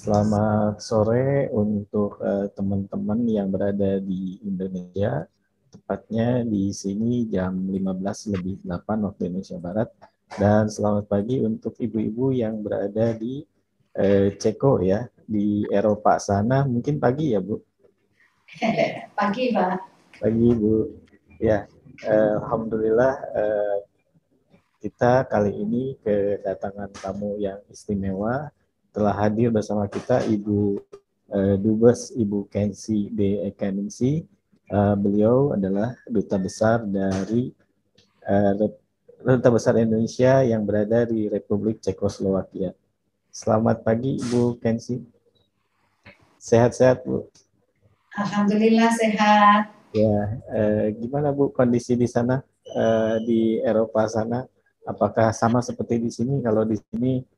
Selamat sore untuk teman-teman yang berada di Indonesia, tepatnya di sini jam 15:08 waktu Indonesia Barat. Dan selamat pagi untuk ibu-ibu yang berada di Ceko ya, di Eropa sana. Mungkin pagi ya Bu? Pagi Pak. Pagi Bu. Ya, Alhamdulillah kita kali ini kedatangan tamu yang istimewa. Telah hadir bersama kita Ibu Dubes Ibu Kensi D. Ekanisi. Beliau adalah duta besar dari duta besar Indonesia yang berada di Republik Cekoslowakia. Selamat pagi Ibu Kensi. Sehat-sehat Bu? Alhamdulillah sehat. Ya, gimana Bu kondisi di sana, di Eropa sana? Apakah sama seperti di sini? Kalau di sini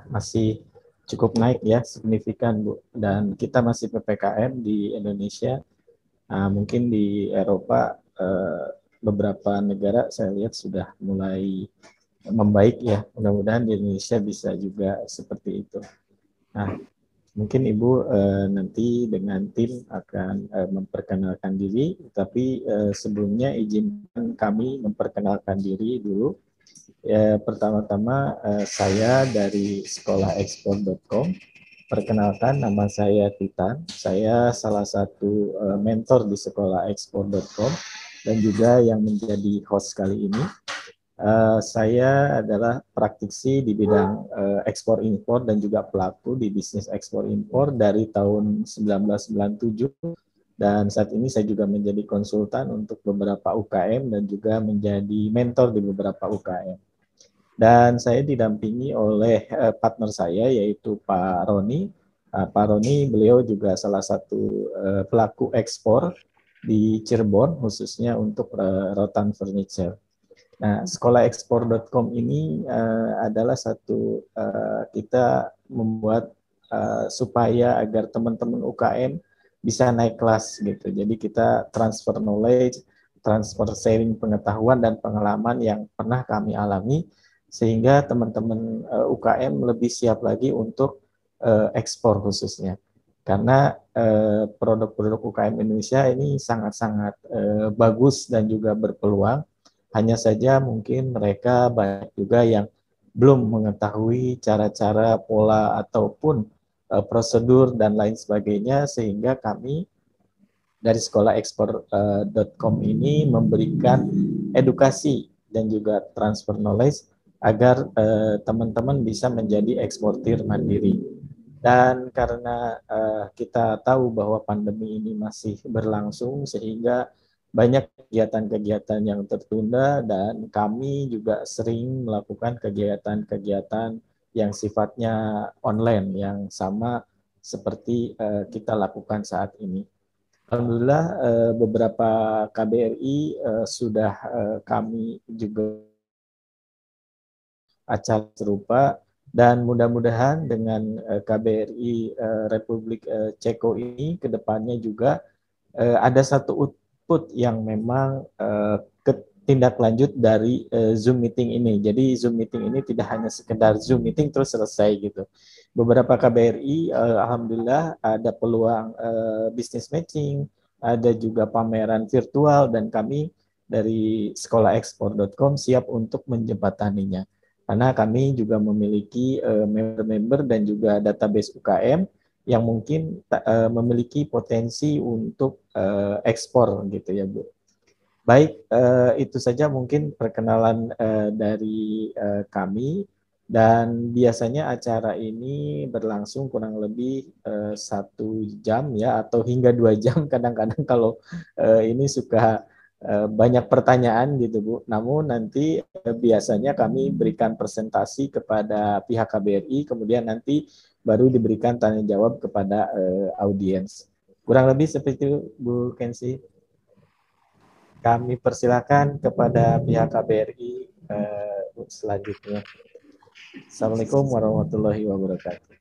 masih cukup naik ya, signifikan Bu. Dan kita masih PPKM di Indonesia. Mungkin di Eropa beberapa negara saya lihat sudah mulai membaik ya. Mudah-mudahan di Indonesia bisa juga seperti itu. Nah, mungkin Ibu nanti dengan tim akan memperkenalkan diri, tapi sebelumnya izinkan kami memperkenalkan diri dulu. Pertama-tama saya dari sekolahekspor.com. Perkenalkan, nama saya Titan. Saya salah satu mentor di sekolahekspor.com dan juga yang menjadi host kali ini. Saya adalah praktisi di bidang ekspor impor dan juga pelaku di bisnis ekspor impor dari tahun 1997, dan saat ini saya juga menjadi konsultan untuk beberapa UKM dan juga menjadi mentor di beberapa UKM. Dan saya didampingi oleh partner saya yaitu Pak Roni. Pak Roni, beliau juga salah satu pelaku ekspor di Cirebon, khususnya untuk rotan furniture. Nah, sekolahekspor.com ini adalah satu kita membuat supaya agar teman-teman UKM bisa naik kelas gitu. Jadi kita transfer knowledge, transfer sharing pengetahuan dan pengalaman yang pernah kami alami, sehingga teman-teman UKM lebih siap lagi untuk ekspor khususnya. Karena produk-produk UKM Indonesia ini sangat-sangat bagus dan juga berpeluang. Hanya saja mungkin mereka banyak juga yang belum mengetahui cara-cara, pola, ataupun prosedur dan lain sebagainya, sehingga kami dari sekolahekspor.com ini memberikan edukasi dan juga transfer knowledge agar teman-teman bisa menjadi eksportir mandiri. Dan karena kita tahu bahwa pandemi ini masih berlangsung, sehingga banyak kegiatan-kegiatan yang tertunda, dan kami juga sering melakukan kegiatan-kegiatan yang sifatnya online yang sama seperti kita lakukan saat ini. Alhamdulillah beberapa KBRI sudah kami juga acara serupa, dan mudah-mudahan dengan KBRI Republik Ceko ini kedepannya juga ada satu output yang memang tindak lanjut dari Zoom meeting ini. Jadi Zoom meeting ini tidak hanya sekedar Zoom meeting terus selesai gitu. Beberapa KBRI alhamdulillah ada peluang business matching, ada juga pameran virtual, dan kami dari sekolahekspor.com siap untuk menjembataninya. Karena kami juga memiliki member-member dan juga database UKM yang mungkin memiliki potensi untuk ekspor gitu ya Bu. Baik, itu saja mungkin perkenalan dari kami, dan biasanya acara ini berlangsung kurang lebih 1 jam ya, atau hingga 2 jam kadang-kadang kalau ini suka banyak pertanyaan gitu Bu. Namun nanti biasanya kami berikan presentasi kepada pihak KBRI, kemudian nanti baru diberikan tanya jawab kepada audiens. Kurang lebih seperti itu Bu Kensi. Kami persilakan kepada pihak KBRI selanjutnya. Assalamualaikum warahmatullahi wabarakatuh.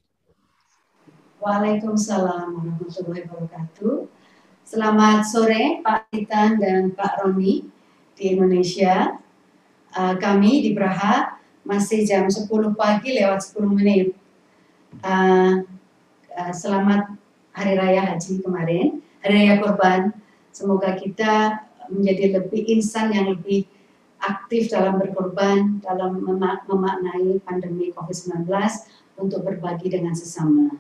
Waalaikumsalam warahmatullahi wabarakatuh. Selamat sore Pak Titan dan Pak Roni di Indonesia. Kami di Praha masih jam 10 pagi lewat 10 menit. Selamat Hari Raya Haji kemarin, Hari Raya Kurban. Semoga kita menjadi lebih insan yang lebih aktif dalam berkorban, dalam memaknai pandemi COVID-19 untuk berbagi dengan sesama.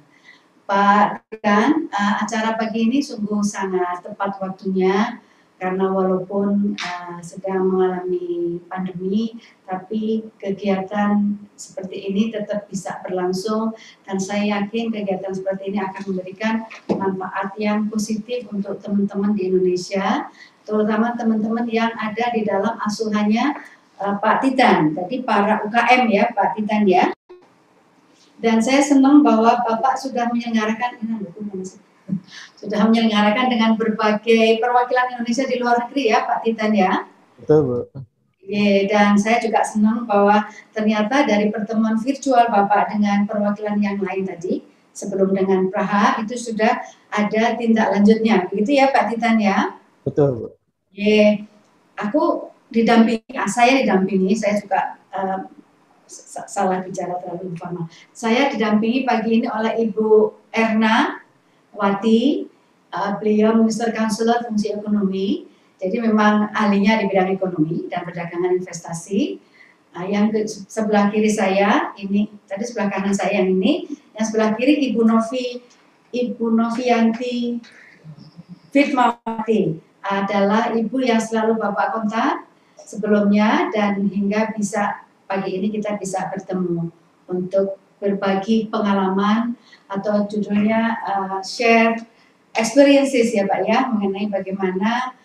Pak Rikan, acara pagi ini sungguh sangat tepat waktunya karena walaupun sedang mengalami pandemi, tapi kegiatan seperti ini tetap bisa berlangsung dan saya yakin kegiatan seperti ini akan memberikan manfaat yang positif untuk teman-teman di Indonesia, terutama teman-teman yang ada di dalam asuhannya Pak Titan, jadi para UKM ya Pak Titan ya. Dan saya senang bahwa Bapak sudah menyelenggarakan dengan berbagai perwakilan Indonesia di luar negeri ya Pak Titan ya. Betul Bu. Dan saya juga senang bahwa ternyata dari pertemuan virtual Bapak dengan perwakilan yang lain tadi, sebelum dengan Praha, itu sudah ada tindak lanjutnya. Begitu ya Pak Titan ya? Betul Bu. Aku didampingi, saya juga salah bicara terlalu informal. Saya didampingi pagi ini oleh Ibu Erna Wati, beliau Minister Counselor Fungsi Ekonomi, jadi memang ahlinya di bidang ekonomi dan perdagangan investasi. Yang sebelah kiri saya ini, tadi sebelah kanan saya yang ini, yang sebelah kiri Ibu Novianti Fitmawati adalah ibu yang selalu Bapak kontak sebelumnya dan hingga bisa pagi ini kita bisa bertemu untuk berbagi pengalaman atau judulnya share experiences ya Pak ya, mengenai bagaimana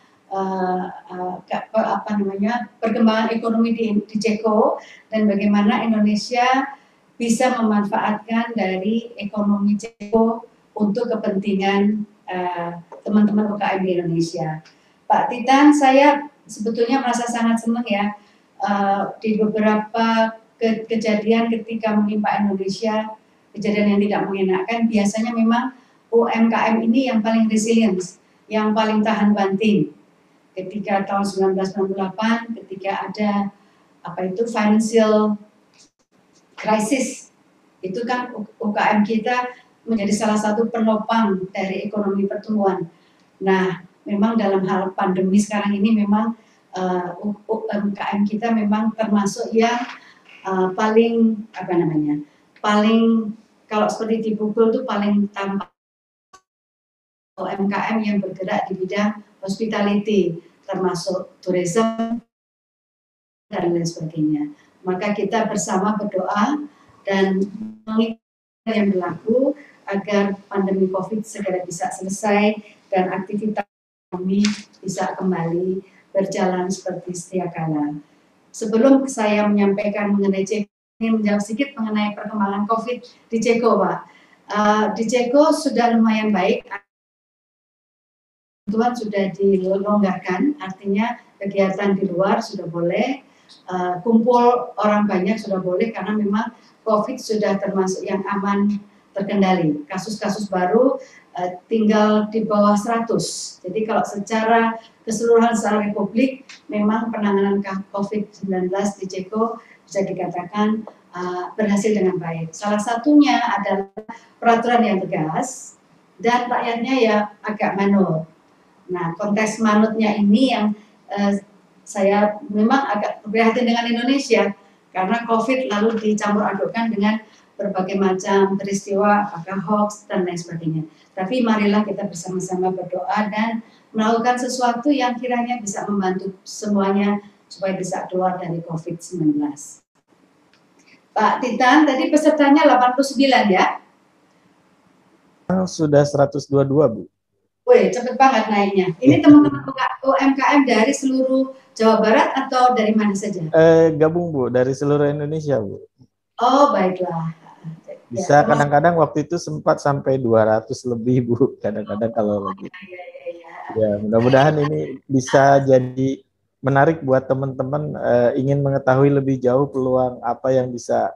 perkembangan ekonomi di Ceko dan bagaimana Indonesia bisa memanfaatkan dari ekonomi Ceko untuk kepentingan teman-teman UKM di Indonesia. Pak Titan, saya sebetulnya merasa sangat senang ya di beberapa kejadian ketika menimpa Indonesia, kejadian yang tidak mengenakan, biasanya memang UMKM ini yang paling resilient, yang paling tahan banting. Ketika tahun 1998, ketika ada financial crisis, itu kan UKM kita menjadi salah satu penopang dari ekonomi pertumbuhan. Nah, memang dalam hal pandemi sekarang ini memang UMKM kita memang termasuk yang paling paling kalau seperti di Google itu paling tampak UMKM yang bergerak di bidang hospitality, termasuk tourism dan lain sebagainya. Maka kita bersama berdoa dan mengikuti yang berlaku agar pandemi COVID segera bisa selesai dan aktivitas ekonomi bisa kembali berjalan seperti sedia kala. Sebelum saya menyampaikan mengenai Ceko, ingin menjawab sedikit mengenai perkembangan COVID di Ceko, Pak. Di Ceko sudah lumayan baik. Tuhan sudah dilonggarkan, artinya kegiatan di luar sudah boleh, kumpul orang banyak sudah boleh karena memang COVID sudah termasuk yang aman terkendali. Kasus-kasus baru tinggal di bawah 100. Jadi kalau secara keseluruhan secara republik memang penanganan COVID-19 di Ceko bisa dikatakan berhasil dengan baik. Salah satunya adalah peraturan yang tegas dan rakyatnya ya agak manut. Nah, konteks manutnya ini yang saya memang agak prihatin dengan Indonesia karena COVID lalu dicampur adukkan dengan berbagai macam peristiwa, apakah hoax dan lain sebagainya. Tapi marilah kita bersama-sama berdoa dan melakukan sesuatu yang kiranya bisa membantu semuanya supaya bisa keluar dari COVID-19. Pak Titan, tadi pesertanya 89 ya? Sudah 122 Bu. Wih, cepet banget naiknya. Ini teman-teman UMKM dari seluruh Jawa Barat atau dari mana saja? Gabung Bu, dari seluruh Indonesia Bu. Oh, baiklah. Bisa kadang-kadang waktu itu sempat sampai 200 lebih Bu, kadang-kadang kalau lagi. Ya, mudah-mudahan ini bisa jadi menarik buat teman-teman ingin mengetahui lebih jauh peluang apa yang bisa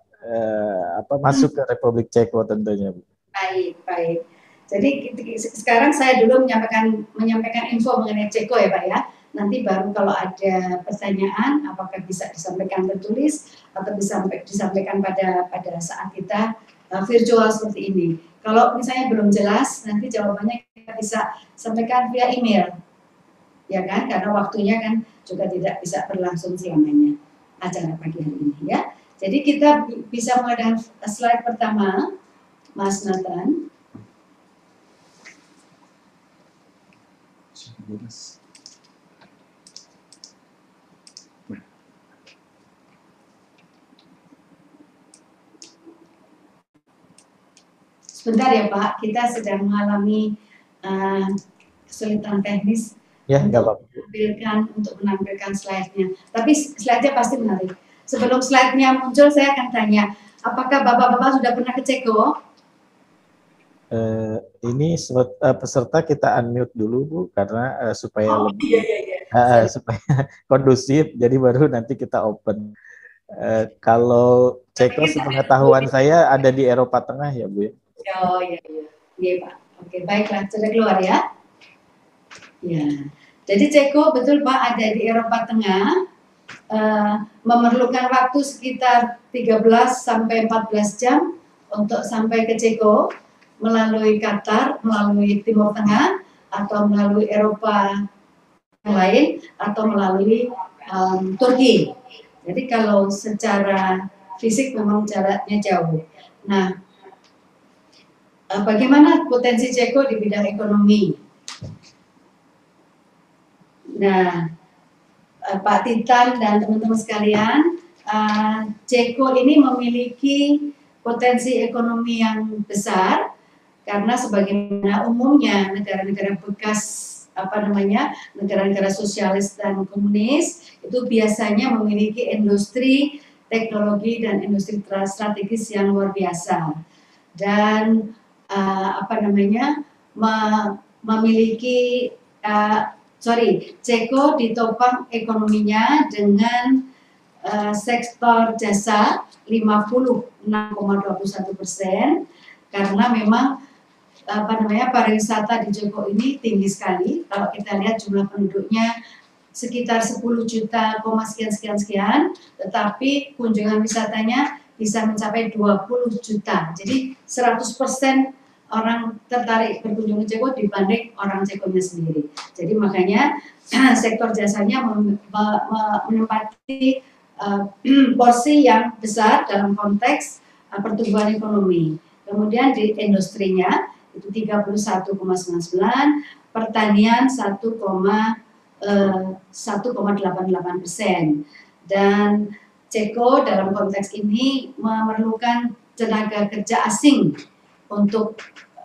masuk ke Republik Ceko tentunya Bu. Baik. Jadi sekarang saya dulu menyampaikan info mengenai Ceko ya Pak ya. Nanti baru kalau ada pertanyaan apakah bisa disampaikan tertulis atau bisa disampaikan pada saat kita virtual seperti ini. Kalau misalnya belum jelas, nanti jawabannya kita bisa sampaikan via email, ya kan? Karena waktunya kan juga tidak bisa berlangsung selamanya acara pagi hari ini, ya. Jadi kita bisa mulai dengan slide pertama, Mas Nathan. Sebentar ya Pak, kita sedang mengalami kesulitan teknis ya, untuk menampilkan slide-nya. Tapi slide-nya pasti menarik. Sebelum slide-nya muncul, saya akan tanya, apakah Bapak-Bapak sudah pernah ke Ceko? Ini peserta kita unmute dulu Bu, karena supaya lebih supaya kondusif, jadi baru nanti kita open. Kalau Ceko sepengetahuan saya ada di Eropa Tengah ya Bu ya? Oh iya Pak. Oke, baiklah, sudah keluar ya. Ya, jadi Ceko betul Pak ada di Eropa Tengah, memerlukan waktu sekitar 13 sampai 14 jam untuk sampai ke Ceko melalui Qatar, melalui Timur Tengah, atau melalui Eropa yang lain, atau melalui Turki. Jadi kalau secara fisik memang jaraknya jauh. Nah, bagaimana potensi Ceko di bidang ekonomi? Nah, Pak Titan dan teman-teman sekalian, Ceko ini memiliki potensi ekonomi yang besar karena sebagaimana umumnya negara-negara bekas negara-negara sosialis dan komunis itu biasanya memiliki industri teknologi dan industri strategis yang luar biasa dan memiliki Ceko ditopang ekonominya dengan sektor jasa 56,21%, karena memang pariwisata di Ceko ini tinggi sekali. Kalau kita lihat jumlah penduduknya sekitar 10 juta, sekian, tetapi kunjungan wisatanya bisa mencapai 20 juta. Jadi 100% orang tertarik berkunjung ke Ceko dibanding orang Cekonya sendiri. Jadi makanya sektor jasanya menempati porsi yang besar dalam konteks pertumbuhan ekonomi. Kemudian di industrinya itu 31,99, pertanian 1,88%, dan Ceko dalam konteks ini memerlukan tenaga kerja asing untuk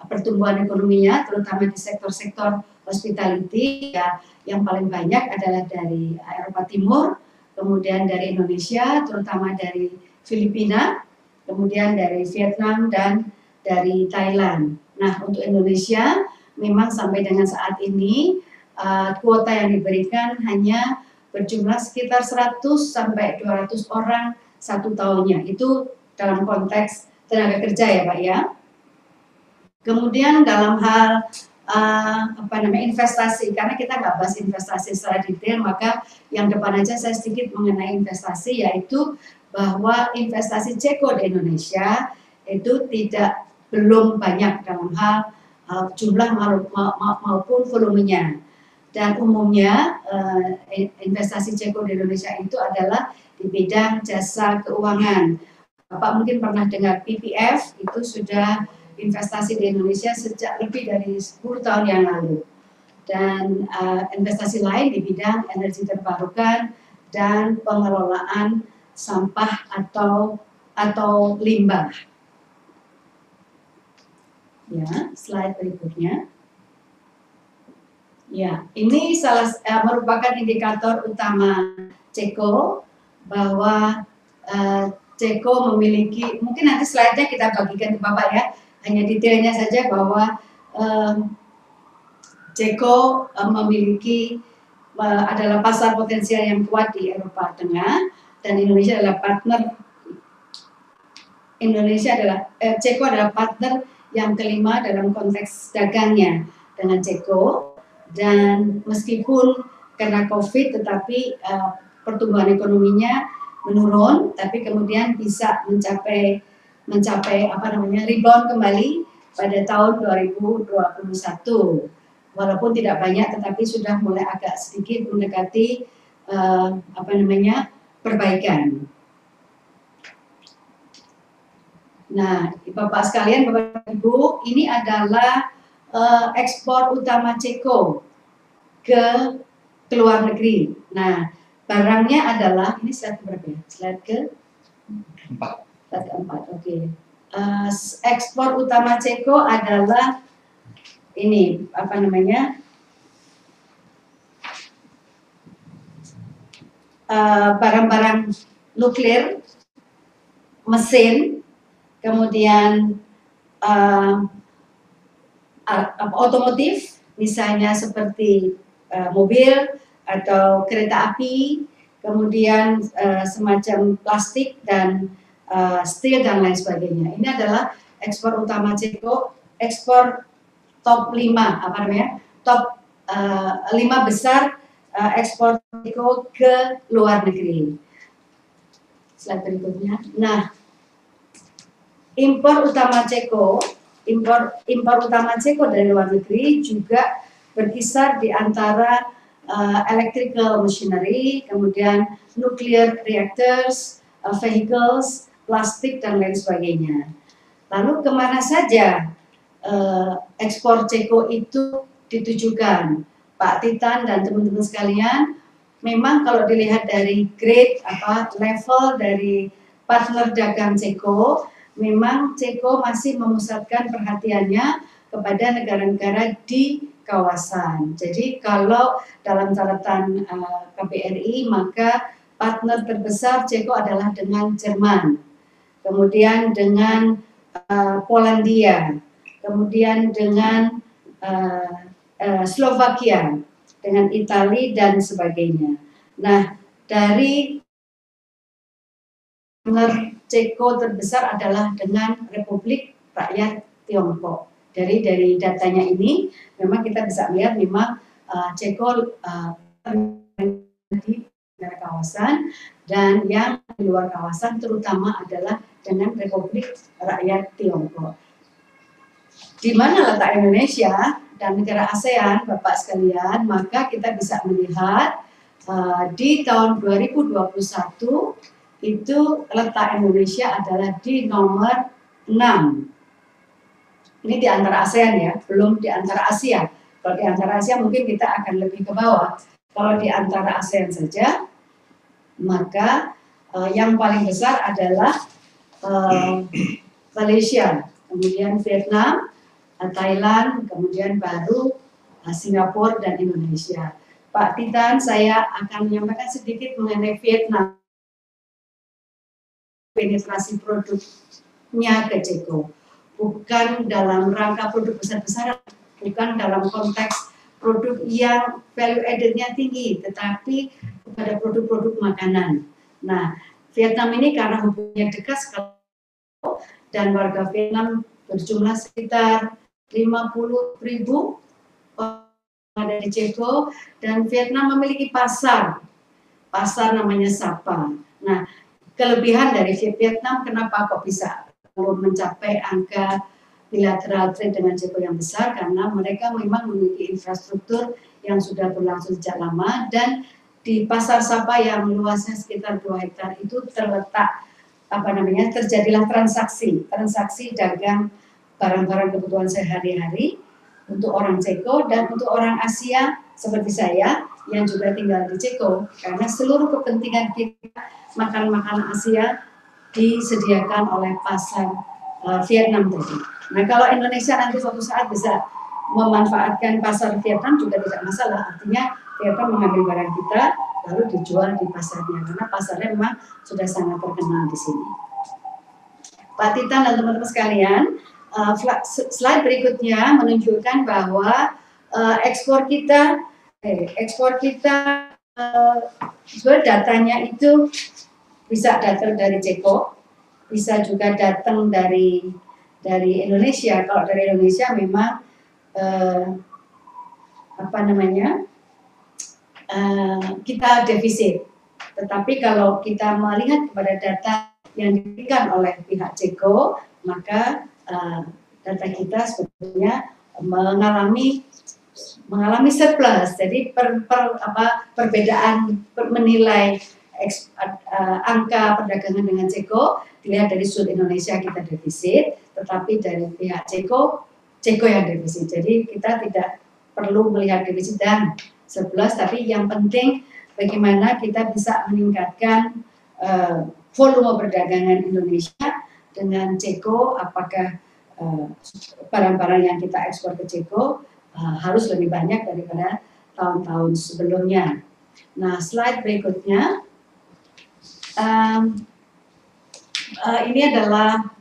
pertumbuhan ekonominya, terutama di sektor-sektor hospitality ya, yang paling banyak adalah dari Eropa Timur, kemudian dari Indonesia, terutama dari Filipina, kemudian dari Vietnam dan dari Thailand. Nah, untuk Indonesia memang sampai dengan saat ini kuota yang diberikan hanya berjumlah sekitar 100 sampai 200 orang satu tahunnya. Itu dalam konteks tenaga kerja ya Pak ya. Kemudian dalam hal investasi, karena kita nggak bahas investasi secara detail, maka yang depan aja saya sedikit mengenai investasi, yaitu bahwa investasi Ceko di Indonesia itu belum banyak dalam hal jumlah maupun volumenya. Dan umumnya investasi Ceko di Indonesia itu adalah di bidang jasa keuangan. Bapak mungkin pernah dengar PPF, itu sudah investasi di Indonesia sejak lebih dari 10 tahun yang lalu. Dan investasi lain di bidang energi terbarukan dan pengelolaan sampah atau limbah. Ya, slide berikutnya. Ya, ini merupakan indikator utama Ceko bahwa Ceko memiliki, mungkin nanti slide-nya kita bagikan ke Bapak ya, hanya detailnya saja bahwa Ceko memiliki adalah pasar potensial yang kuat di Eropa Tengah, dan Indonesia adalah Ceko adalah partner yang kelima dalam konteks dagangnya dengan Ceko. Dan meskipun karena COVID, tetapi pertumbuhan ekonominya menurun, tapi kemudian bisa mencapai mencapai rebound kembali pada tahun 2021. Walaupun tidak banyak, tetapi sudah mulai agak sedikit mendekati perbaikan. Nah, Bapak sekalian, Bapak Ibu, ini adalah ekspor utama Ceko ke luar negeri. Nah, barangnya adalah, ini slide berapa ya? Slide ke-4. Slide ke-4, oke. Ekspor utama Ceko adalah ini, barang-barang nuklir, mesin, kemudian otomotif, misalnya seperti mobil atau kereta api, kemudian semacam plastik dan steel dan lain sebagainya. Ini adalah ekspor utama Ceko, ekspor top 5, top 5 besar ekspor Ceko ke luar negeri. Slide berikutnya. Nah, impor utama Ceko dari luar negeri juga berkisar di antara electrical machinery, kemudian nuclear reactors, vehicles, plastik dan lain sebagainya. Lalu kemana saja ekspor Ceko itu ditujukan? Pak Titan dan teman-teman sekalian, memang kalau dilihat dari grade level dari partner dagang Ceko, memang Ceko masih memusatkan perhatiannya kepada negara-negara di kawasan. Jadi kalau dalam catatan KBRI, maka partner terbesar Ceko adalah dengan Jerman, kemudian dengan Polandia, kemudian dengan Slovakia, dengan Italia dan sebagainya. Nah, dari partner Ceko terbesar adalah dengan Republik Rakyat Tiongkok. Dari datanya ini, memang kita bisa melihat memang Ceko di negara kawasan, dan yang di luar kawasan terutama adalah dengan Republik Rakyat Tiongkok. Di mana letak Indonesia dan negara ASEAN, Bapak sekalian, maka kita bisa melihat di tahun 2021 itu letak Indonesia adalah di nomor 6. Ini di antara ASEAN ya, belum di antara Asia. Kalau di antara Asia mungkin kita akan lebih ke bawah. Kalau di antara ASEAN saja, maka yang paling besar adalah Malaysia, kemudian Vietnam, Thailand, kemudian baru Singapura dan Indonesia. Pak Titan, saya akan menyampaikan sedikit mengenai Vietnam. Penetrasi produknya ke Ceko, bukan dalam rangka produk besar-besaran, bukan dalam konteks produk yang value added-nya tinggi, tetapi pada produk-produk makanan. Nah, Vietnam ini karena hubungannya dekat sekali dan warga Vietnam berjumlah sekitar 50.000 orang ada di Ceko, dan Vietnam memiliki pasar namanya Sapa. Nah, kelebihan dari Vietnam kenapa kok bisa mencapai angka bilateral trade dengan Ceko yang besar, karena mereka memang memiliki infrastruktur yang sudah berlangsung sejak lama, dan di pasar Sapa yang luasnya sekitar 2 hektar itu terletak terjadilah transaksi dagang barang-barang kebutuhan sehari-hari untuk orang Ceko dan untuk orang Asia seperti saya yang juga tinggal di Ceko, karena seluruh kepentingan kita makan makanan Asia disediakan oleh pasar Vietnam tadi. Nah, kalau Indonesia nanti suatu saat bisa memanfaatkan pasar Vietnam juga tidak masalah, artinya Vietnam mengambil barang kita lalu dijual di pasarnya, karena pasarnya memang sudah sangat terkenal di sini. Pak Titan dan teman-teman sekalian, slide berikutnya menunjukkan bahwa ekspor kita sebenarnya datanya itu bisa datang dari Ceko, bisa juga datang dari Indonesia. Kalau dari Indonesia memang kita defisit. Tetapi kalau kita melihat kepada data yang diberikan oleh pihak Ceko, maka data kita sebetulnya mengalami surplus. Jadi perbedaan menilai angka perdagangan dengan Ceko dilihat dari sudut Indonesia kita defisit, tetapi dari pihak Ceko yang defisit. Jadi kita tidak perlu melihat defisit dan surplus, tapi yang penting bagaimana kita bisa meningkatkan volume perdagangan Indonesia dengan Ceko, apakah barang-barang yang kita ekspor ke Ceko harus lebih banyak daripada tahun-tahun sebelumnya. Nah, slide berikutnya, ini adalah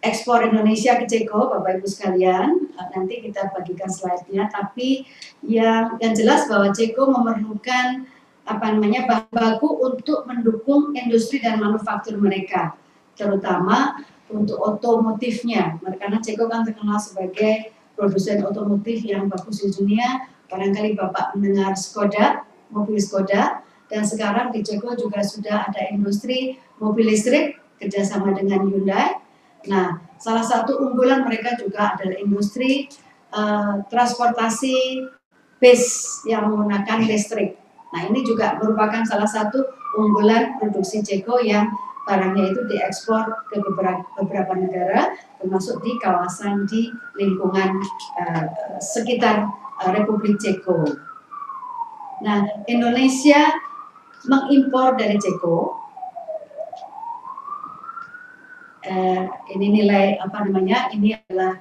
ekspor Indonesia ke Ceko, Bapak Ibu sekalian. Nanti kita bagikan slide-nya, tapi yang jelas bahwa Ceko memerlukan bahan baku untuk mendukung industri dan manufaktur mereka, terutama untuk otomotifnya. Karena Ceko kan terkenal sebagai produsen otomotif yang bagus di dunia. Barangkali Bapak mendengar Skoda, mobil Skoda, dan sekarang di Ceko juga sudah ada industri mobil listrik kerjasama dengan Hyundai. Nah, salah satu unggulan mereka juga adalah industri transportasi bis yang menggunakan listrik. Nah, ini juga merupakan salah satu unggulan produksi Ceko yang barangnya itu diekspor ke beberapa negara, termasuk di kawasan di lingkungan sekitar Republik Ceko. Nah, Indonesia mengimpor dari Ceko. Ini nilai ini adalah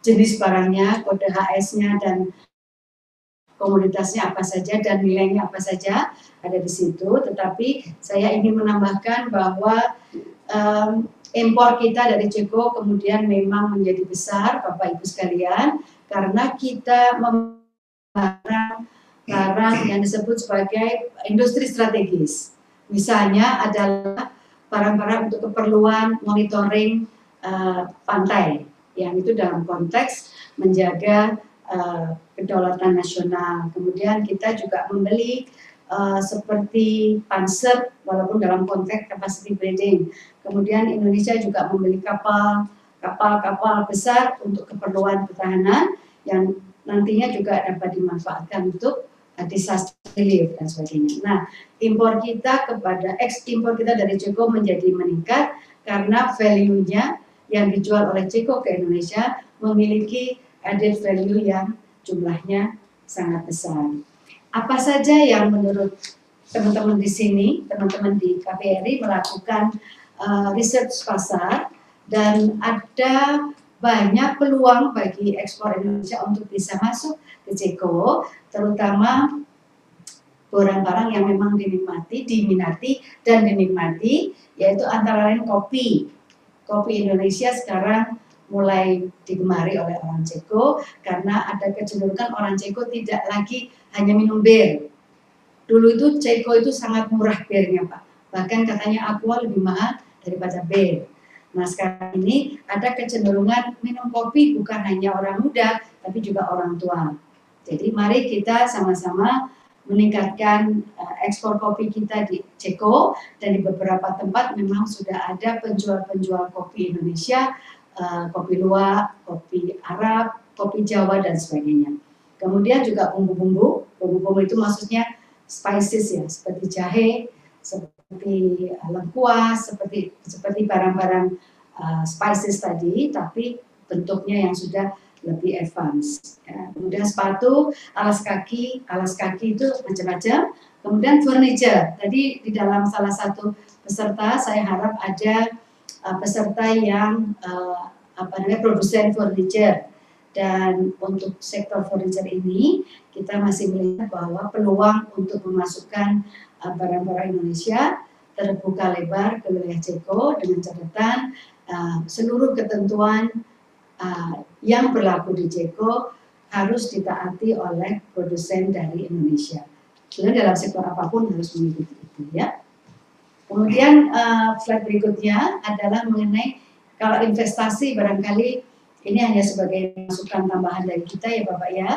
jenis barangnya, kode HS-nya dan komoditasnya apa saja dan nilainya apa saja ada di situ. Tetapi saya ingin menambahkan bahwa impor kita dari Ceko kemudian memang menjadi besar, Bapak Ibu sekalian, karena kita barang yang disebut sebagai industri strategis. Misalnya adalah barang-barang untuk keperluan monitoring pantai, yang itu dalam konteks menjaga kedaulatan nasional. Kemudian kita juga membeli seperti panser, walaupun dalam konteks capacity building. Kemudian Indonesia juga membeli kapal besar untuk keperluan pertahanan yang nantinya juga dapat dimanfaatkan untuk disaster relief dan sebagainya. Nah, ekspor kita dari Ceko menjadi meningkat karena value-nya yang dijual oleh Ceko ke Indonesia memiliki added value yang jumlahnya sangat besar. Apa saja yang menurut teman-teman di sini, teman-teman di KBRI melakukan research pasar, dan ada banyak peluang bagi ekspor Indonesia untuk bisa masuk ke Ceko, terutama barang-barang yang memang diminati dan dinikmati, yaitu antara lain kopi. Kopi Indonesia sekarang mulai digemari oleh orang Ceko karena ada kecenderungan orang Ceko tidak lagi hanya minum bir. Dulu itu Ceko itu sangat murah birnya, Pak. Bahkan katanya Aqua lebih mahal daripada bir. Nah, sekarang ini ada kecenderungan minum kopi bukan hanya orang muda, tapi juga orang tua. Jadi mari kita sama-sama meningkatkan ekspor kopi kita di Ceko, dan di beberapa tempat memang sudah ada penjual-penjual kopi Indonesia, kopi luwak, kopi Arab, kopi Jawa, dan sebagainya. Kemudian juga bumbu-bumbu itu maksudnya spices ya, seperti jahe, seperti lengkuas, seperti barang-barang spices tadi, tapi bentuknya yang sudah lebih advance. Ya. Kemudian sepatu, alas kaki itu macam-macam. Kemudian furniture. Tadi di dalam salah satu peserta saya harap ada peserta yang produsen furniture. Dan untuk sektor furniture ini kita masih melihat bahwa peluang untuk memasukkan barang-barang Indonesia terbuka lebar ke wilayah Ceko dengan catatan seluruh ketentuan yang berlaku di Ceko harus ditaati oleh produsen dari Indonesia. Sebenarnya dalam sektor apapun harus mengikuti itu ya. Kemudian slide berikutnya adalah mengenai kalau investasi, barangkali ini hanya sebagai masukan tambahan dari kita ya Bapak ya.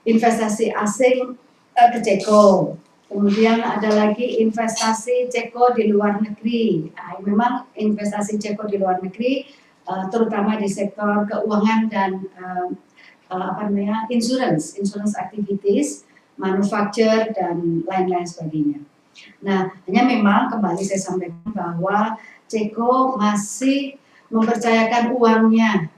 Investasi asing ke Ceko. Kemudian ada lagi investasi Ceko di luar negeri. Nah, memang investasi Ceko di luar negeri, terutama di sektor keuangan dan insurance activities, manufacture dan lain-lain sebagainya. Nah, hanya memang kembali saya sampaikan bahwa Ceko masih mempercayakan uangnya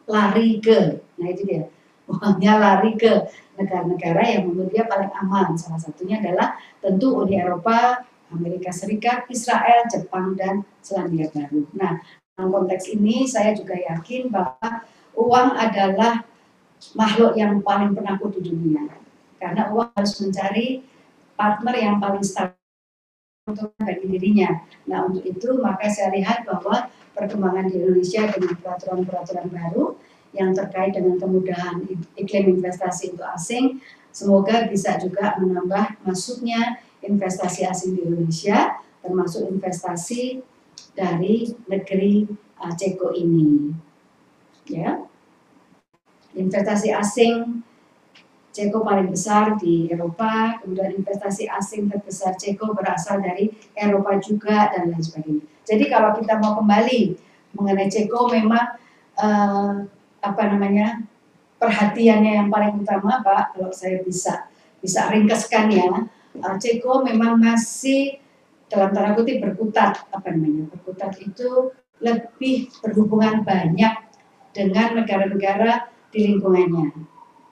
lari ke, nah itu dia, uangnya lari ke negara-negara yang menurut dia paling aman. Salah satunya adalah tentu Uni Eropa, Amerika Serikat, Israel, Jepang, dan Selandia Baru. Nah, dalam konteks ini saya juga yakin bahwa uang adalah makhluk yang paling penakut di dunia. Karena uang harus mencari partner yang paling stabil untuk bagi dirinya. Nah, untuk itu maka saya lihat bahwa perkembangan di Indonesia dengan peraturan-peraturan baru yang terkait dengan kemudahan iklim investasi untuk asing, semoga bisa juga menambah masuknya investasi asing di Indonesia, termasuk investasi dari negeri Ceko ini. Ya, investasi asing Ceko paling besar di Eropa, kemudian investasi asing terbesar Ceko berasal dari Eropa juga, dan lain sebagainya. Jadi kalau kita mau kembali mengenai Ceko, memang perhatiannya yang paling utama, Pak, kalau saya bisa ringkaskan ya, Ceko memang masih dalam tanda kutip berkutat, berkutat itu lebih berhubungan banyak dengan negara-negara di lingkungannya.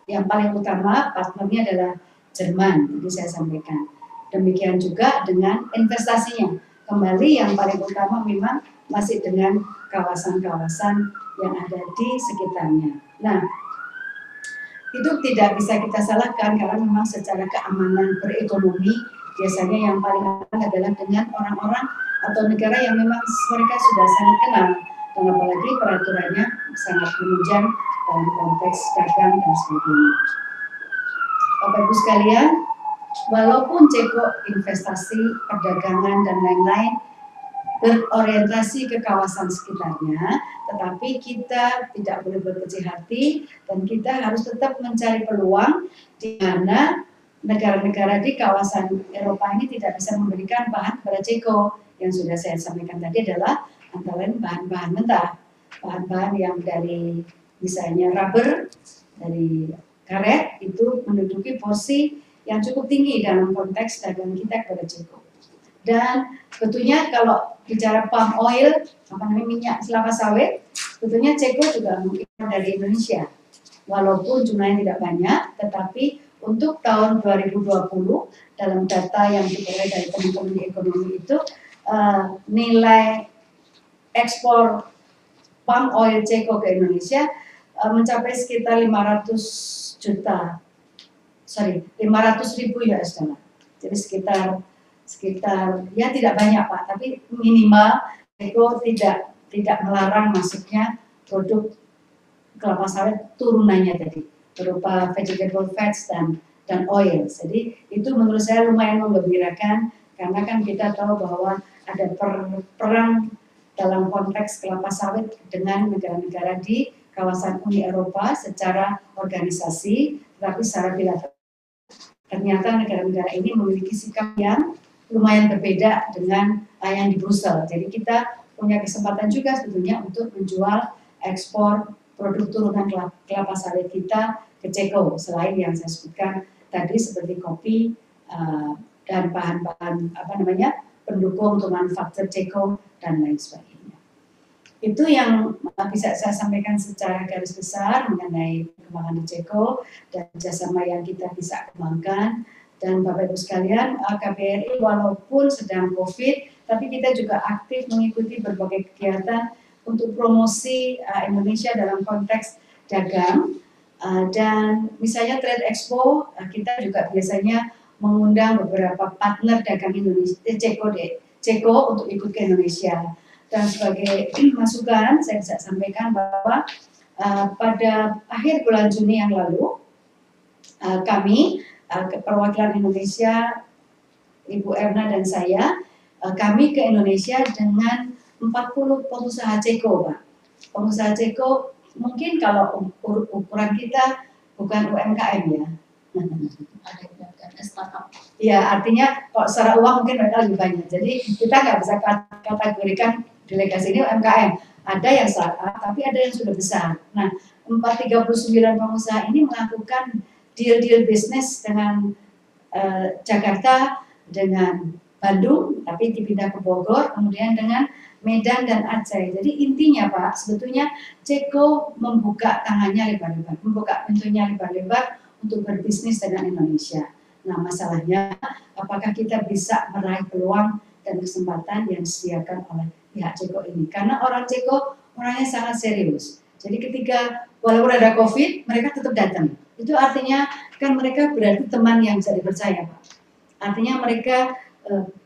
Yang paling utama partnernya adalah Jerman, tadi saya sampaikan. Demikian juga dengan investasinya. Kembali yang paling utama memang masih dengan kawasan-kawasan yang ada di sekitarnya. Nah, itu tidak bisa kita salahkan karena memang secara keamanan berekonomi biasanya yang paling aman adalah dengan orang-orang atau negara yang memang mereka sudah sangat kenal, dan apalagi peraturannya sangat menunjang dalam konteks dagang dan sebagainya. Bapak Ibu sekalian, walaupun Ceko investasi, perdagangan dan lain-lain berorientasi ke kawasan sekitarnya, tetapi kita tidak boleh berkecil hati dan kita harus tetap mencari peluang di mana negara-negara di kawasan Eropa ini tidak bisa memberikan bahan kepada Ceko. Yang sudah saya sampaikan tadi adalah antara lain bahan-bahan mentah, bahan-bahan yang dari misalnya rubber, dari karet, itu menduduki posisi yang cukup tinggi dalam konteks dagang kita kepada Ceko. Dan tentunya kalau bicara palm oil, minyak kelapa sawit, tentunya Ceko juga mengimpor dari Indonesia. Walaupun jumlahnya tidak banyak, tetapi untuk tahun 2020 dalam data yang diperoleh dari teman-teman di ekonomi itu, nilai ekspor palm oil Ceko ke Indonesia mencapai sekitar 500 ribu US dollar. Jadi sekitar ya tidak banyak Pak, tapi minimal Ceko tidak melarang masuknya produk kelapa sawit turunannya tadi berupa vegetable fats dan oil. Jadi itu menurut saya lumayan menggembirakan karena kan kita tahu bahwa ada perang dalam konteks kelapa sawit dengan negara-negara di kawasan Uni Eropa secara organisasi, tetapi secara bilateral ternyata negara-negara ini memiliki sikap yang lumayan berbeda dengan yang di Brussel. Jadi kita punya kesempatan juga sebetulnya untuk menjual ekspor produk turunan kelapa sawit kita ke Ceko, selain yang saya sebutkan tadi seperti kopi dan bahan-bahan pendukung untuk manufaktur Ceko dan lain sebagainya. Itu yang bisa saya sampaikan secara garis besar mengenai perkembangan di Ceko dan kerjasama yang kita bisa kembangkan. Dan Bapak Ibu sekalian, KBRI walaupun sedang COVID, tapi kita juga aktif mengikuti berbagai kegiatan untuk promosi Indonesia dalam konteks dagang. Dan misalnya Trade Expo, kita juga biasanya mengundang beberapa partner dagang Indonesia, Ceko untuk ikut ke Indonesia. Dan sebagai masukan, saya bisa sampaikan bahwa pada akhir bulan Juni yang lalu, kami, perwakilan Indonesia, Ibu Erna dan saya, kami ke Indonesia dengan 40 pengusaha Ceko, Pak. Pengusaha Ceko, mungkin kalau ukuran kita bukan UMKM ya. karena startup. Iya, artinya kok secara uang mungkin mereka lebih banyak. Jadi kita nggak bisa kategorikan delegasi ini UMKM. Ada yang startup, tapi ada yang sudah besar. Nah, 439 pengusaha ini melakukan deal-deal bisnis dengan Jakarta, dengan Bandung, tapi dipindah ke Bogor, kemudian dengan Medan dan Aceh. Jadi intinya Pak, sebetulnya Ceko membuka tangannya lebar-lebar, membuka pintunya lebar-lebar untuk berbisnis dengan Indonesia. Nah, masalahnya apakah kita bisa meraih peluang dan kesempatan yang disediakan oleh pihak Ceko ini? Karena orang Ceko orangnya sangat serius. Jadi ketika walaupun ada COVID, mereka tetap datang. Itu artinya kan mereka berarti teman yang bisa dipercaya, Pak. Artinya mereka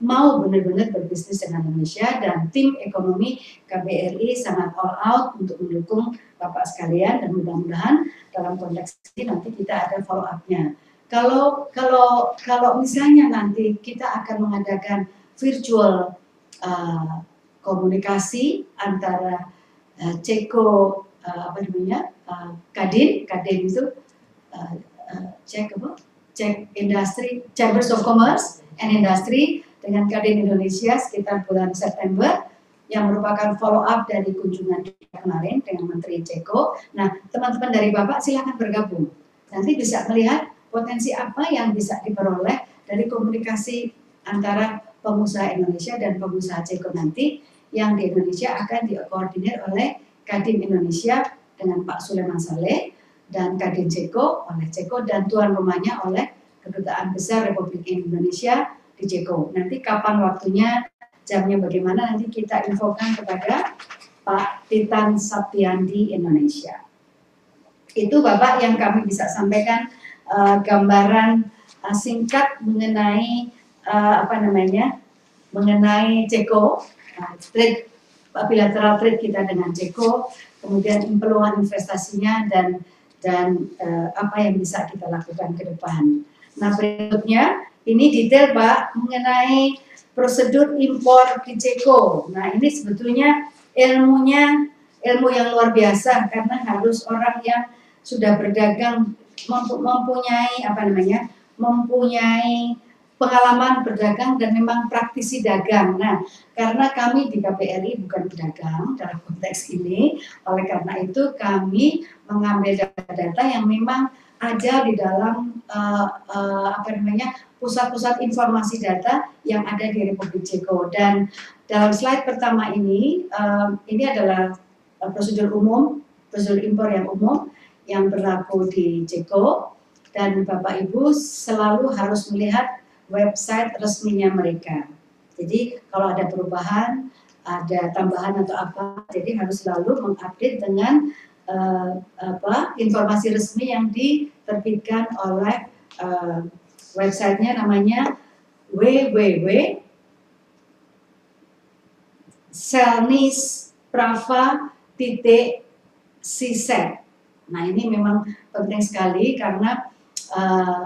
mau benar-benar berbisnis dengan Indonesia, dan tim ekonomi KBRI sangat all out untuk mendukung Bapak sekalian, dan mudah-mudahan dalam konteks ini nanti kita ada follow up-nya. Kalau misalnya nanti kita akan mengadakan virtual komunikasi antara Ceko Kadin itu Cek Industri, Chambers of Commerce and Industry dengan Kadin Indonesia sekitar bulan September, yang merupakan follow up dari kunjungan kita kemarin dengan Menteri Ceko. Nah, teman-teman dari Bapak silakan bergabung. Nanti bisa melihat potensi apa yang bisa diperoleh dari komunikasi antara pengusaha Indonesia dan pengusaha Ceko nanti, yang di Indonesia akan dikoordinir oleh Kadin Indonesia dengan Pak Sulaiman Saleh, dan Kadin Ceko oleh Ceko, dan tuan rumahnya oleh Kedutaan Besar Republik Indonesia di Ceko. Nanti kapan waktunya, jamnya bagaimana, nanti kita infokan kepada Pak Titan Saptiandi Indonesia. Itu Bapak yang kami bisa sampaikan gambaran singkat mengenai mengenai Ceko, trade, bilateral trade kita dengan Ceko, kemudian peluang investasinya dan apa yang bisa kita lakukan ke depan. Nah, berikutnya ini detail Pak mengenai prosedur impor di Ceko. Nah, ini sebetulnya ilmu yang luar biasa, karena harus orang yang sudah berdagang mempunyai pengalaman berdagang dan memang praktisi dagang. Nah, karena kami di KBRI bukan pedagang dalam konteks ini, oleh karena itu kami mengambil data-data yang memang ada di dalam pusat-pusat informasi data yang ada di Republik Ceko. Dan dalam slide pertama ini adalah prosedur impor yang umum yang berlaku di Ceko, dan Bapak Ibu selalu harus melihat website resminya mereka. Jadi kalau ada perubahan, ada tambahan atau apa, jadi harus selalu mengupdate dengan informasi resmi yang diterbitkan oleh websitenya, namanya www.selnisprava.cz. Nah, ini memang penting sekali karena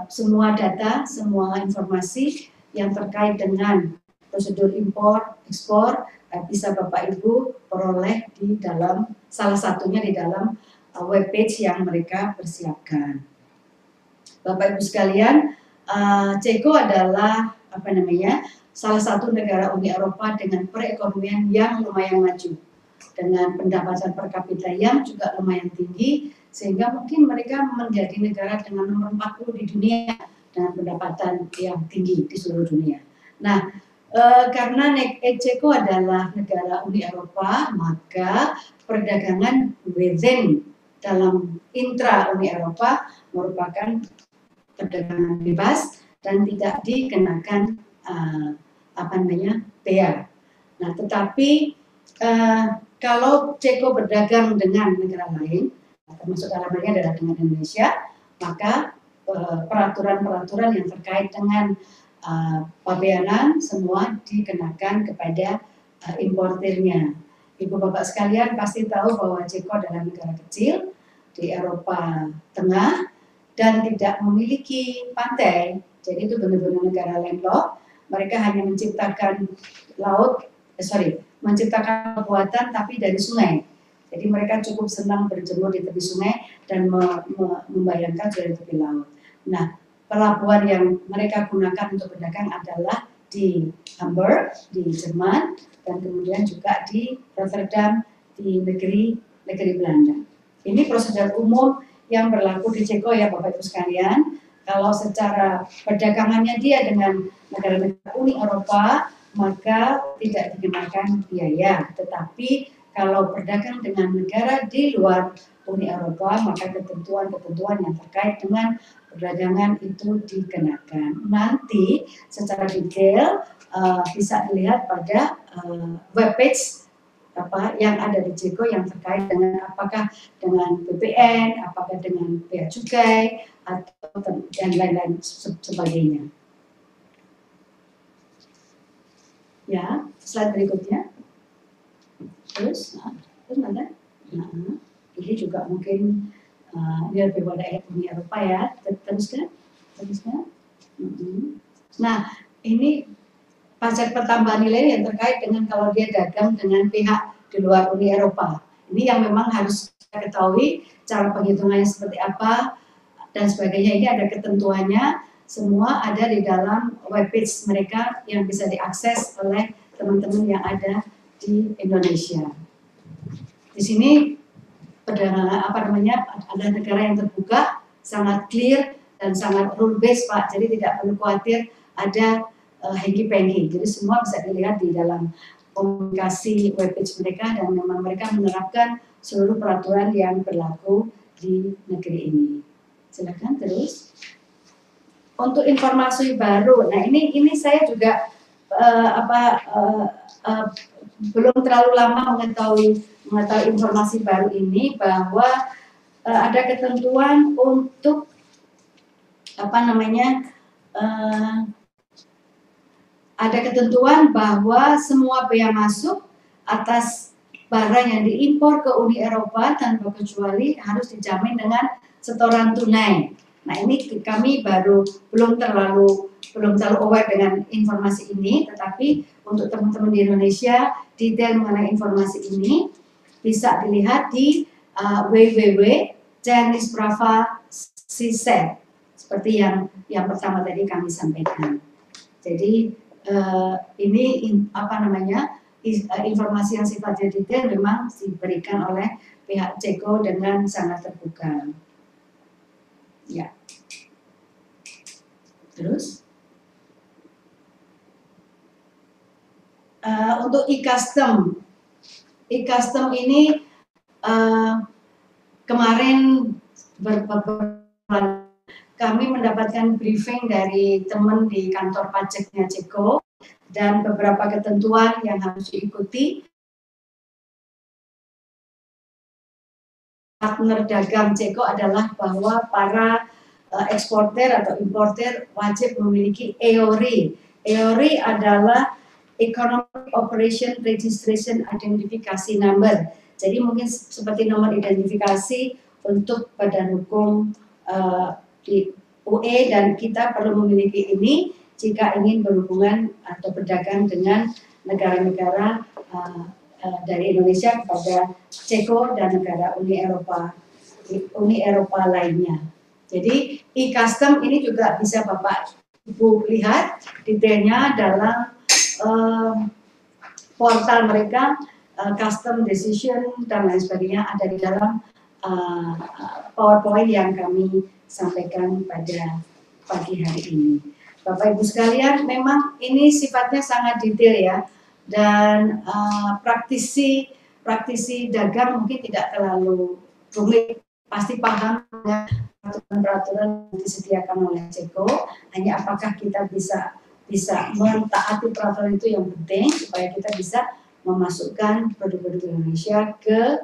semua data, semua informasi yang terkait dengan prosedur impor, ekspor bisa Bapak Ibu peroleh di dalam, salah satunya di dalam webpage yang mereka persiapkan. Bapak Ibu sekalian, Ceko adalah salah satu negara Uni Eropa dengan perekonomian yang lumayan maju, dengan pendapatan per kapita yang juga lumayan tinggi, sehingga mungkin mereka menjadi negara dengan nomor 40 di dunia dengan pendapatan yang tinggi di seluruh dunia. Nah, karena Ceko adalah negara Uni Eropa, maka perdagangan within dalam intra Uni Eropa merupakan perdagangan bebas dan tidak dikenakan bea. Nah, tetapi kalau Ceko berdagang dengan negara lain, termasuk dalam halnya adalah dengan Indonesia, maka peraturan-peraturan yang terkait dengan pabeanan semua dikenakan kepada importirnya. Ibu Bapak sekalian pasti tahu bahwa Ceko adalah negara kecil di Eropa Tengah dan tidak memiliki pantai, jadi itu benar-benar negara landlocked. Mereka hanya menciptakan menciptakan buatan tapi dari sungai. Jadi mereka cukup senang berjemur di tepi sungai dan membayangkan dari tepi laut. Nah, pelabuhan yang mereka gunakan untuk berdagang adalah di Hamburg, di Jerman, dan kemudian juga di Rotterdam, di negeri Belanda. Ini prosedur umum yang berlaku di Ceko ya Bapak Ibu sekalian. Kalau secara perdagangannya dia dengan negara-negara Uni Eropa, maka tidak dikenakan biaya. Tetapi kalau berdagang dengan negara di luar Uni Eropa, maka ketentuan-ketentuan yang terkait dengan perdagangan itu dikenakan. Nanti secara detail bisa dilihat pada webpage yang ada di Ceko yang terkait dengan apakah dengan BPN, apakah dengan bea cukai, atau dan lain-lain sebagainya. Ya, slide berikutnya. Terus mana? Ini juga mungkin ini lebih pada Uni Eropa ya. Teruskan. Nah, ini pajak pertambahan nilai yang terkait dengan kalau dia dagang dengan pihak di luar Uni Eropa. Ini yang memang harus kita ketahui cara penghitungannya seperti apa dan sebagainya. Ini ada ketentuannya, semua ada di dalam webpage mereka yang bisa diakses oleh teman-teman yang ada di Indonesia. Di sini ada negara yang terbuka, sangat clear dan sangat rule based Pak. Jadi tidak perlu khawatir ada hanky-panky. Jadi semua bisa dilihat di dalam komunikasi webpage mereka dan memang mereka menerapkan seluruh peraturan yang berlaku di negeri ini. Silakan terus. Untuk informasi baru, nah ini saya juga belum terlalu lama mengetahui informasi baru ini bahwa ada ketentuan untuk ada ketentuan bahwa semua bea masuk atas barang yang diimpor ke Uni Eropa tanpa kecuali harus dijamin dengan setoran tunai. Nah ini kami belum terlalu aware dengan informasi ini, tetapi untuk teman-teman di Indonesia detail mengenai informasi ini bisa dilihat di www.Chinese-Brava-CZ seperti yang pertama tadi kami sampaikan. Jadi ini informasi yang sifatnya detail memang diberikan oleh pihak Ceko dengan sangat terbuka. Ya. Terus untuk e-custom ini kemarin kami mendapatkan briefing dari teman di kantor pajaknya Ceko dan beberapa ketentuan yang harus diikuti. Partner dagang Ceko adalah bahwa para eksportir atau importer wajib memiliki EORI. EORI adalah Economic Operation Registration Identification Number. Jadi mungkin seperti nomor identifikasi untuk badan hukum di UE dan kita perlu memiliki ini jika ingin berhubungan atau berdagang dengan negara-negara dari Indonesia kepada Ceko dan negara Uni Eropa lainnya. Jadi e-custom ini juga bisa Bapak Ibu lihat detailnya dalam portal mereka, custom decision dan lain sebagainya ada di dalam PowerPoint yang kami sampaikan pada pagi hari ini. Bapak Ibu sekalian, memang ini sifatnya sangat detail ya, dan praktisi dagang mungkin tidak terlalu rumit, pasti paham dengan peraturan-peraturan yang disediakan oleh Ceko. Hanya apakah kita bisa mentaati peraturan itu yang penting supaya kita bisa memasukkan produk-produk Indonesia ke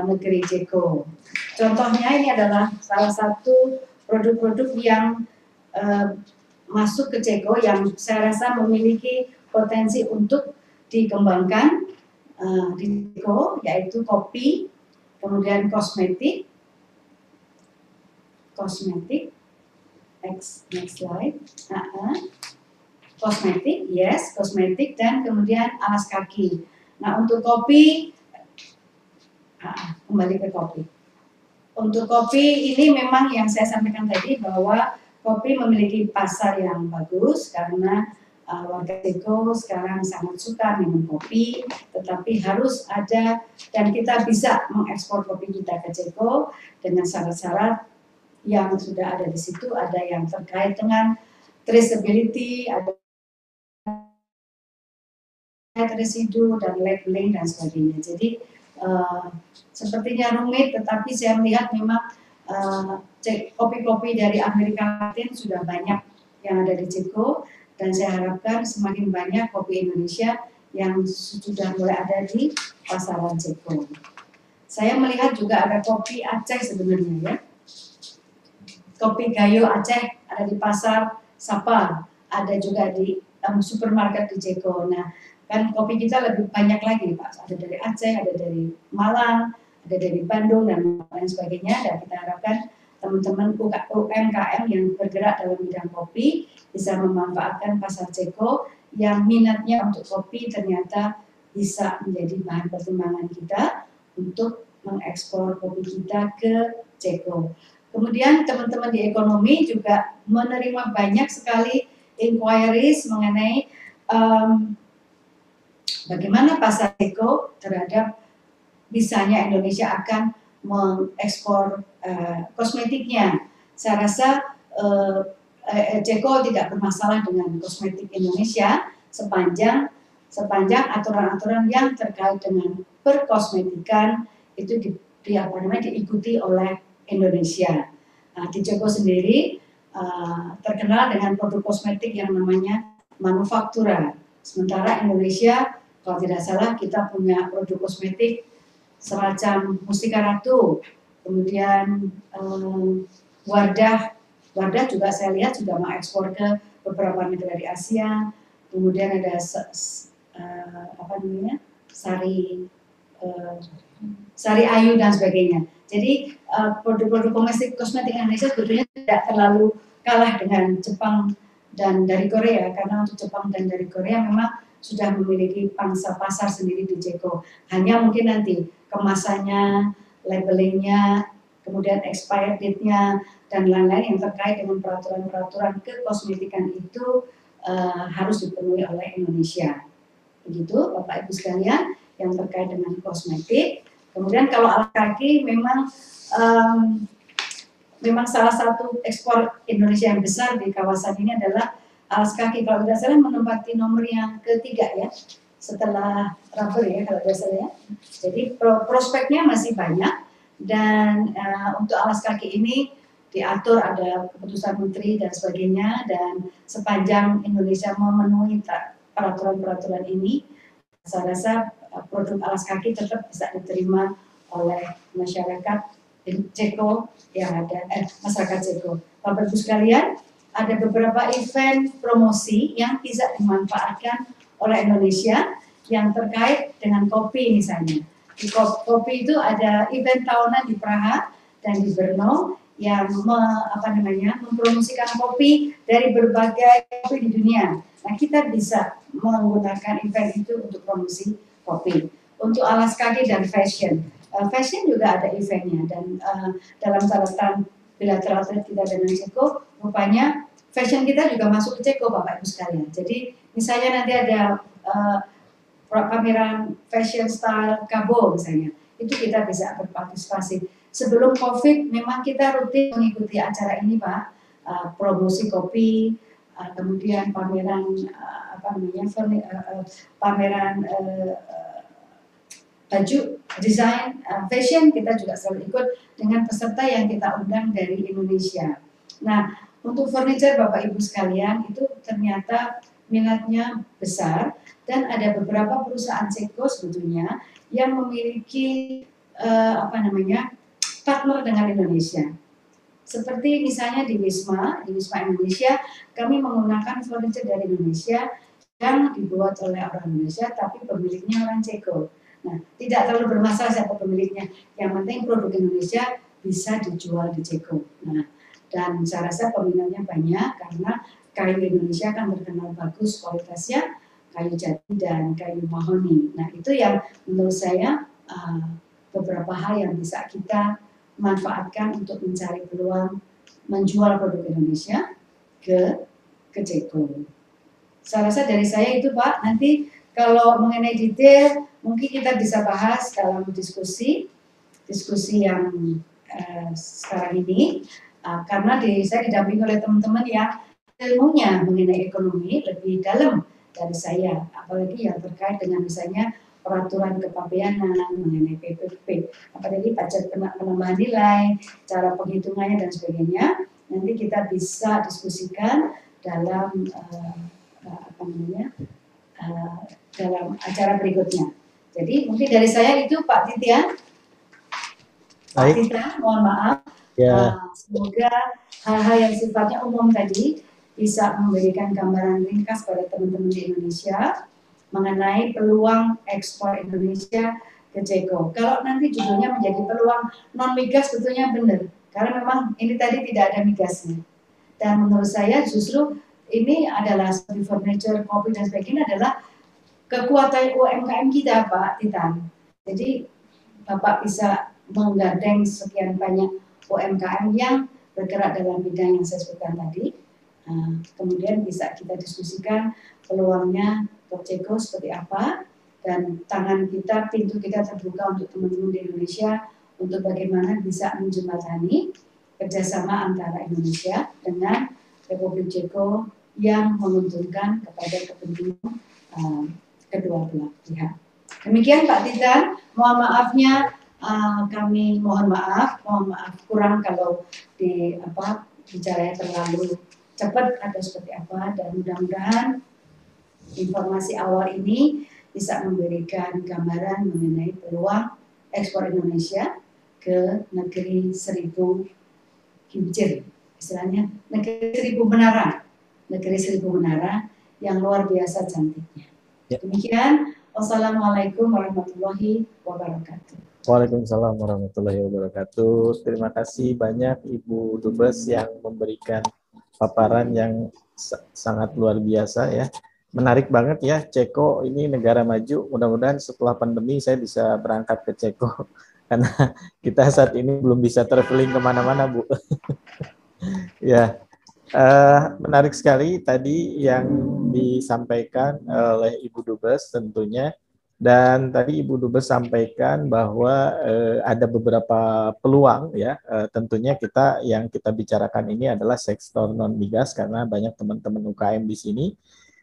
negeri Ceko. Contohnya ini adalah salah satu produk-produk yang masuk ke Ceko yang saya rasa memiliki potensi untuk dikembangkan di Ceko, yaitu kopi, kemudian kosmetik, next slide, kosmetik, dan kemudian alas kaki. Nah untuk kopi, kembali ke kopi. Untuk kopi ini memang yang saya sampaikan tadi bahwa kopi memiliki pasar yang bagus karena warga Ceko sekarang sangat suka minum kopi, tetapi harus ada dan kita bisa mengekspor kopi kita ke Ceko dengan syarat-syarat yang sudah ada di situ, ada yang terkait dengan traceability, ada residu dan labeling dan sebagainya. Jadi sepertinya rumit, tetapi saya melihat memang kopi-kopi dari Amerika Latin sudah banyak yang ada di Ceko, dan saya harapkan semakin banyak kopi Indonesia yang sudah mulai ada di pasaran Ceko. Saya melihat juga ada kopi Aceh sebenarnya ya. Kopi Gayo Aceh ada di pasar Sapa, ada juga di supermarket di Ceko. Nah, kan kopi kita lebih banyak lagi, Pak. Ada dari Aceh, ada dari Malang, ada dari Bandung dan lain sebagainya. Dan kita harapkan teman-teman UMKM yang bergerak dalam bidang kopi bisa memanfaatkan pasar Ceko yang minatnya untuk kopi ternyata bisa menjadi bahan pertimbangan kita untuk mengekspor kopi kita ke Ceko. Kemudian teman-teman di ekonomi juga menerima banyak sekali inquiries mengenai bagaimana pasar Ceko terhadap misalnya Indonesia akan mengekspor kosmetiknya. Saya rasa Ceko tidak bermasalah dengan kosmetik Indonesia sepanjang aturan-aturan yang terkait dengan perkosmetikan itu diikuti oleh Indonesia. Nah, di Ceko sendiri terkenal dengan produk kosmetik yang namanya manufaktura. Sementara Indonesia, kalau tidak salah, kita punya produk kosmetik semacam Mustika Ratu, kemudian Wardah juga saya lihat sudah mengekspor ke beberapa negara di Asia. Kemudian ada Sari Ayu dan sebagainya. Jadi produk-produk kosmetik Indonesia sebetulnya tidak terlalu kalah dengan Jepang dan dari Korea, karena untuk Jepang dan dari Korea memang sudah memiliki pangsa pasar sendiri di Ceko. Hanya mungkin nanti kemasannya, labelingnya, kemudian expired date-nya dan lain-lain yang terkait dengan peraturan-peraturan kekosmetikan itu harus dipenuhi oleh Indonesia. Begitu Bapak Ibu sekalian yang terkait dengan kosmetik. Kemudian kalau alas kaki memang salah satu ekspor Indonesia yang besar di kawasan ini adalah alas kaki. Kalau tidak salah menempati nomor yang ketiga ya, setelah rubber ya kalau tidak salah ya. Jadi prospeknya masih banyak dan untuk alas kaki ini diatur ada keputusan menteri dan sebagainya, dan sepanjang Indonesia memenuhi peraturan-peraturan ini, saya rasa produk alas kaki tetap bisa diterima oleh masyarakat Ceko yang ada, masyarakat Ceko. Bapak Ibu sekalian, ada beberapa event promosi yang bisa dimanfaatkan oleh Indonesia yang terkait dengan kopi misalnya. Di kopi itu ada event tahunan di Praha dan di Brno yang mempromosikan kopi dari berbagai kopi di dunia. Nah, kita bisa menggunakan event itu untuk promosi kopi. Untuk alas kaki dan fashion juga ada eventnya, dan dalam catatan bilateral kita dengan Ceko, rupanya fashion kita juga masuk ke Ceko, Bapak Ibu sekalian. Jadi misalnya nanti ada pameran fashion style Kabo misalnya, itu kita bisa berpartisipasi. Sebelum COVID memang kita rutin mengikuti acara ini, Pak, promosi kopi, kemudian pameran pameran baju, desain, fashion, kita juga selalu ikut dengan peserta yang kita undang dari Indonesia. Nah, untuk furniture Bapak Ibu sekalian itu ternyata minatnya besar, dan ada beberapa perusahaan Ceko sebetulnya yang memiliki partner dengan Indonesia. Seperti misalnya di Wisma Indonesia, kami menggunakan furniture dari Indonesia yang dibuat oleh orang Indonesia, tapi pemiliknya orang Ceko. Nah, tidak terlalu bermasalah siapa pemiliknya. Yang penting produk Indonesia bisa dijual di Ceko. Nah, dan saya rasa peminatnya banyak karena kayu Indonesia kan terkenal bagus kualitasnya, kayu jati dan kayu mahoni. Nah, itu yang menurut saya beberapa hal yang bisa kita manfaatkan untuk mencari peluang menjual produk Indonesia ke Ceko. Saya rasa dari saya itu Pak, nanti kalau mengenai detail mungkin kita bisa bahas dalam diskusi yang sekarang ini, karena saya didampingi oleh teman-teman yang ilmunya mengenai ekonomi lebih dalam dari saya, apalagi yang terkait dengan misalnya peraturan kepabeanan mengenai PPP, apalagi pajak penambahan nilai, cara penghitungannya dan sebagainya. Nanti kita bisa diskusikan dalam dalam acara berikutnya. Jadi mungkin dari saya itu Pak Titian. Pak Tita, mohon maaf. Ya. Semoga hal-hal yang sifatnya umum tadi bisa memberikan gambaran ringkas pada teman-teman di Indonesia mengenai peluang ekspor Indonesia ke Ceko. Kalau nanti judulnya menjadi peluang non migas, tentunya benar, karena memang ini tadi tidak ada migasnya. Dan menurut saya justru ini adalah seperti furniture, kopi dan sebagainya adalah kekuatan UMKM kita, Pak Titan. Jadi Bapak bisa menggandeng sekian banyak UMKM yang bergerak dalam bidang yang saya sebutkan tadi. Kemudian bisa kita diskusikan peluangnya untuk Ceko seperti apa, dan tangan kita, pintu kita terbuka untuk teman-teman di Indonesia untuk bagaimana bisa menjembatani kerjasama antara Indonesia dengan Republik Ceko yang menguntungkan kepada kepentingan kedua belah pihak. Demikian Pak Titan, mohon maafnya kami mohon maaf kurang kalau bicaranya terlalu cepat atau seperti apa, dan mudah-mudahan informasi awal ini bisa memberikan gambaran mengenai peluang ekspor Indonesia ke negeri 1000 kincir, istilahnya negeri 1000 menara yang luar biasa cantiknya. Demikian, wassalamualaikum warahmatullahi wabarakatuh. Waalaikumsalam warahmatullahi wabarakatuh. Terima kasih banyak Ibu Dubes yang memberikan paparan yang sangat luar biasa ya. Menarik banget ya, Ceko ini negara maju. Mudah-mudahan setelah pandemi saya bisa berangkat ke Ceko. Karena kita saat ini belum bisa traveling kemana-mana, Bu. Ya, menarik sekali tadi yang disampaikan oleh Ibu Dubes tentunya. Dan tadi Ibu Dubes sampaikan bahwa ada beberapa peluang ya, tentunya yang kita bicarakan ini adalah sektor non migas karena banyak teman-teman UKM di sini,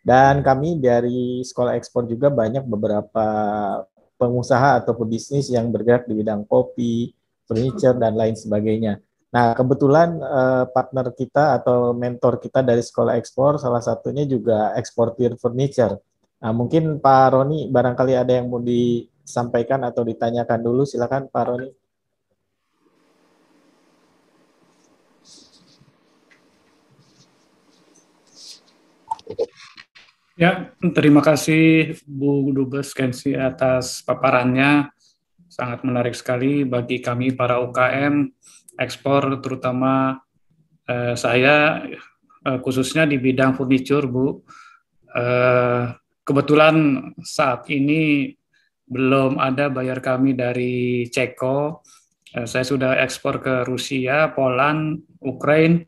dan kami dari Sekolah Ekspor juga banyak beberapa pengusaha atau pebisnis yang bergerak di bidang kopi, furniture dan lain sebagainya. Nah, kebetulan partner kita atau mentor kita dari Sekolah Ekspor salah satunya juga eksportir furniture. Nah, mungkin Pak Roni barangkali ada yang mau disampaikan atau ditanyakan dulu, silakan Pak Roni. Ya, terima kasih Bu Dubes Kensi atas paparannya. Sangat menarik sekali bagi kami para UKM ekspor, terutama saya khususnya di bidang furniture, Bu. Kebetulan saat ini belum ada bayar kami dari Ceko. Saya sudah ekspor ke Rusia, Poland, Ukraina,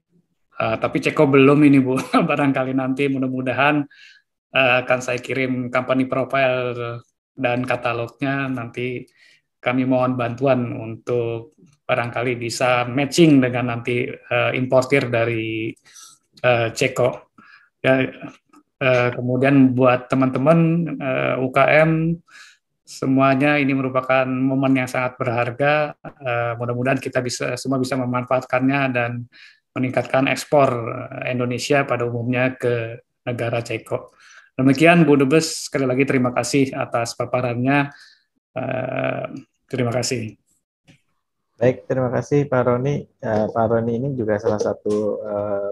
tapi Ceko belum ini, Bu. Barangkali nanti mudah-mudahan akan saya kirim company profile dan katalognya. Nanti kami mohon bantuan untuk barangkali bisa matching dengan nanti importir dari Ceko. Ya, kemudian buat teman-teman UKM semuanya, ini merupakan momen yang sangat berharga. Mudah-mudahan kita semua bisa memanfaatkannya dan meningkatkan ekspor Indonesia pada umumnya ke negara Ceko. Demikian Bu Dubes, sekali lagi terima kasih atas paparannya. Terima kasih. Baik, terima kasih Pak Roni. Pak Roni ini juga salah satu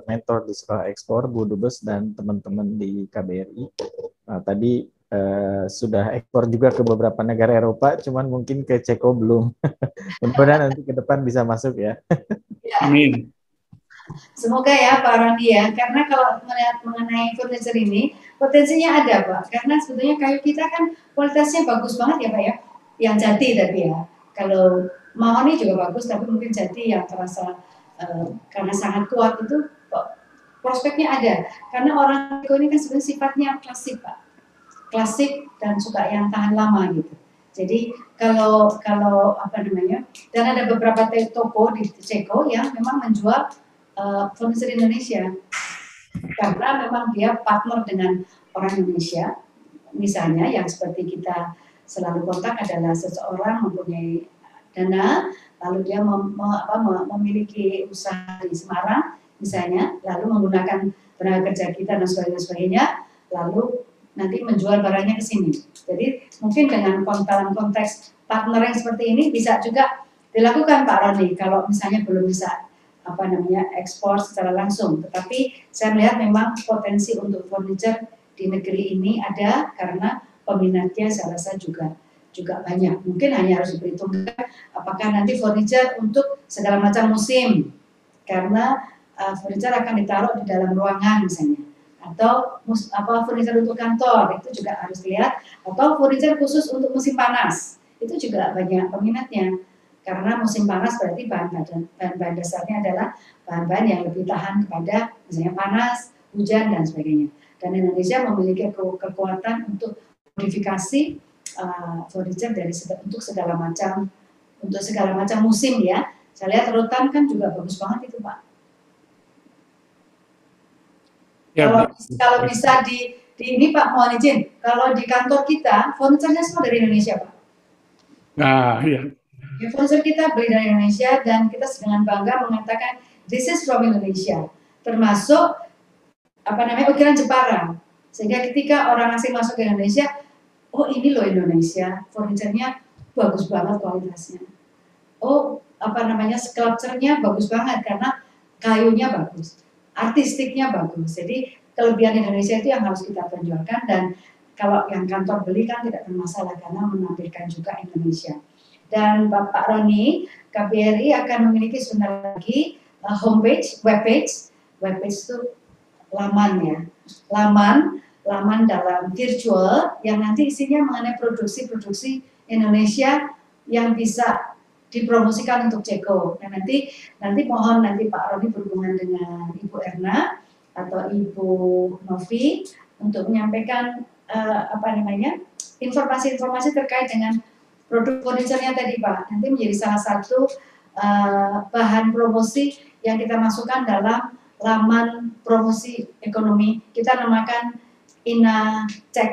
mentor di Sekolah Ekspor, Bu Dubes dan teman-teman di KBRI. Tadi sudah ekspor juga ke beberapa negara Eropa, cuman mungkin ke Ceko belum. Mudah-mudahan nanti ke depan bisa masuk ya. Amin. Semoga ya Pak Roni ya, karena kalau melihat mengenai furniture ini, potensinya ada Pak, karena sebetulnya kayu kita kan kualitasnya bagus banget ya Pak ya, yang jati tapi ya. Kalau mahoni juga bagus, tapi mungkin jati yang terasa karena sangat kuat itu prospeknya ada. Karena orang Ceko ini kan sebenarnya sifatnya klasik, Pak. Klasik dan suka yang tahan lama gitu. Jadi kalau apa namanya, dan ada beberapa toko di Ceko yang memang menjual furniture Indonesia karena memang dia partner dengan orang Indonesia. Misalnya yang seperti kita selalu kontak adalah seseorang mempunyai dana, lalu dia memiliki usaha di Semarang misalnya, lalu menggunakan tenaga kerja kita dan sebagainya, lalu nanti menjual barangnya ke sini. Jadi mungkin dengan dalam konteks partner yang seperti ini bisa juga dilakukan Pak Roni kalau misalnya belum bisa ekspor secara langsung. Tetapi saya melihat memang potensi untuk furniture di negeri ini ada karena peminatnya saya rasa juga banyak. Mungkin hanya harus diperhitungkan apakah nanti furniture untuk segala macam musim, karena furniture akan ditaruh di dalam ruangan misalnya, atau furniture untuk kantor itu juga harus dilihat, atau furniture khusus untuk musim panas itu juga banyak peminatnya, karena musim panas berarti bahan dasarnya adalah bahan-bahan yang lebih tahan kepada misalnya panas, hujan dan sebagainya. Dan Indonesia memiliki kekuatan untuk modifikasi furniture untuk segala macam musim ya. Saya lihat rotan kan juga bagus banget itu Pak. Ya, kalau bisa di ini Pak, mohon izin, kalau di kantor kita furniture-nya semua dari Indonesia Pak. Nah, iya. Ya, furniture kita beli dari Indonesia dan kita dengan bangga mengatakan this is from Indonesia, termasuk ukiran Jepara. Sehingga ketika orang asing masuk ke Indonesia, oh ini loh Indonesia, furniture-nya bagus banget kualitasnya. Oh, sculpture-nya bagus banget karena kayunya bagus, artistiknya bagus. Jadi kelebihan Indonesia itu yang harus kita tonjolkan, dan kalau yang kantor beli kan tidak bermasalah karena menampilkan juga Indonesia. Dan Bapak Roni, KBRI akan memiliki sebentar lagi homepage, webpage itu laman ya, laman dalam virtual yang nanti isinya mengenai produksi Indonesia yang bisa dipromosikan untuk Ceko. Nah, nanti mohon Pak Roni berhubungan dengan Ibu Erna atau Ibu Novi untuk menyampaikan informasi-informasi terkait dengan produk furniture-nya tadi Pak. Nanti menjadi salah satu bahan promosi yang kita masukkan dalam laman promosi ekonomi. Kita namakan INA-Cek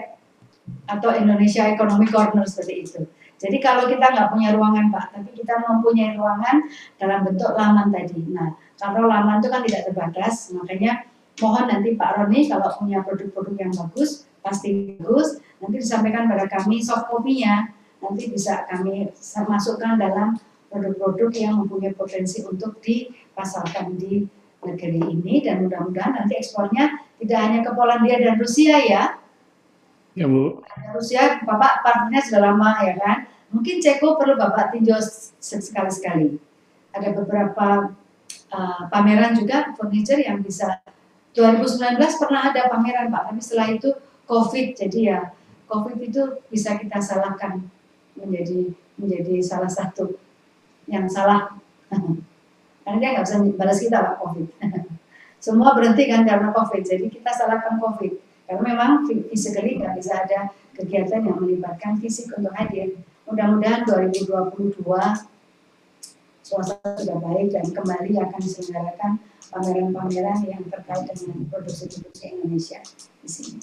atau Indonesia Economy Corner seperti itu. Jadi kalau kita nggak punya ruangan Pak, tapi kita mempunyai ruangan dalam bentuk laman tadi. Nah, kalau laman itu kan tidak terbatas, makanya mohon nanti Pak Roni kalau punya produk-produk yang bagus, pasti bagus, nanti disampaikan pada kami soft copy-nya, nanti bisa kami masukkan dalam produk-produk yang mempunyai potensi untuk dipasarkan di negeri ini, dan mudah-mudahan nanti ekspornya tidak hanya ke Polandia dan Rusia ya. Ya Bu. Rusia Bapak partnernya sudah lama ya kan. Mungkin Ceko perlu Bapak tinjau sekali-sekali. Ada beberapa pameran juga furniture yang bisa. 2019 pernah ada pameran Pak, tapi setelah itu COVID, jadi ya COVID itu bisa kita salahkan menjadi salah satu yang salah. Karena dia nggak bisa balas kita Pak COVID. Semua berhenti kan karena COVID, jadi kita salahkan COVID. Karena memang physically nggak bisa ada kegiatan yang melibatkan fisik untuk hadir. Mudah-mudahan 2022 suasana sudah baik dan kembali akan diselenggarakan pameran-pameran yang terkait dengan produksi Indonesia di sini.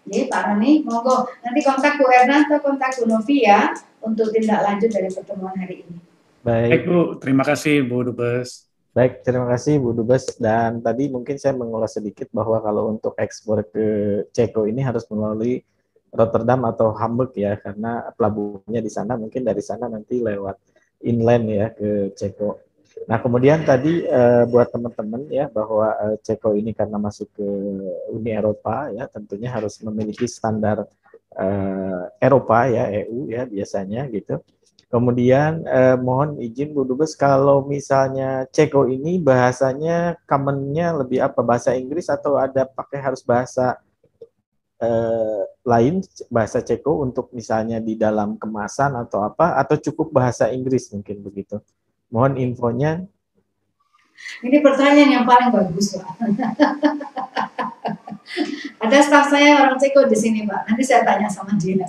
Jadi Pak Roni, monggo nanti kontak Bu Erna atau kontak Bu Novi ya untuk tindak lanjut dari pertemuan hari ini. Baik Bu, terima kasih Bu Dubes. Baik, terima kasih Bu Dubes. Dan tadi mungkin saya mengulas sedikit bahwa kalau untuk ekspor ke Ceko ini harus melalui Rotterdam atau Hamburg ya, karena pelabuhannya di sana, mungkin dari sana nanti lewat inland ya ke Ceko. Nah, kemudian tadi buat teman-teman ya bahwa Ceko ini karena masuk ke Uni Eropa ya, tentunya harus memiliki standar Eropa ya, EU ya biasanya gitu. Kemudian mohon izin Bu Dubes, kalau misalnya Ceko ini bahasanya commonnya lebih apa, bahasa Inggris atau ada pakai harus bahasa lain, bahasa Ceko untuk misalnya di dalam kemasan atau apa, atau cukup bahasa Inggris mungkin begitu? Mohon infonya. Ini pertanyaan yang paling bagus, Pak. Ada staf saya orang Ceko di sini, Pak. Nanti saya tanya sama dia.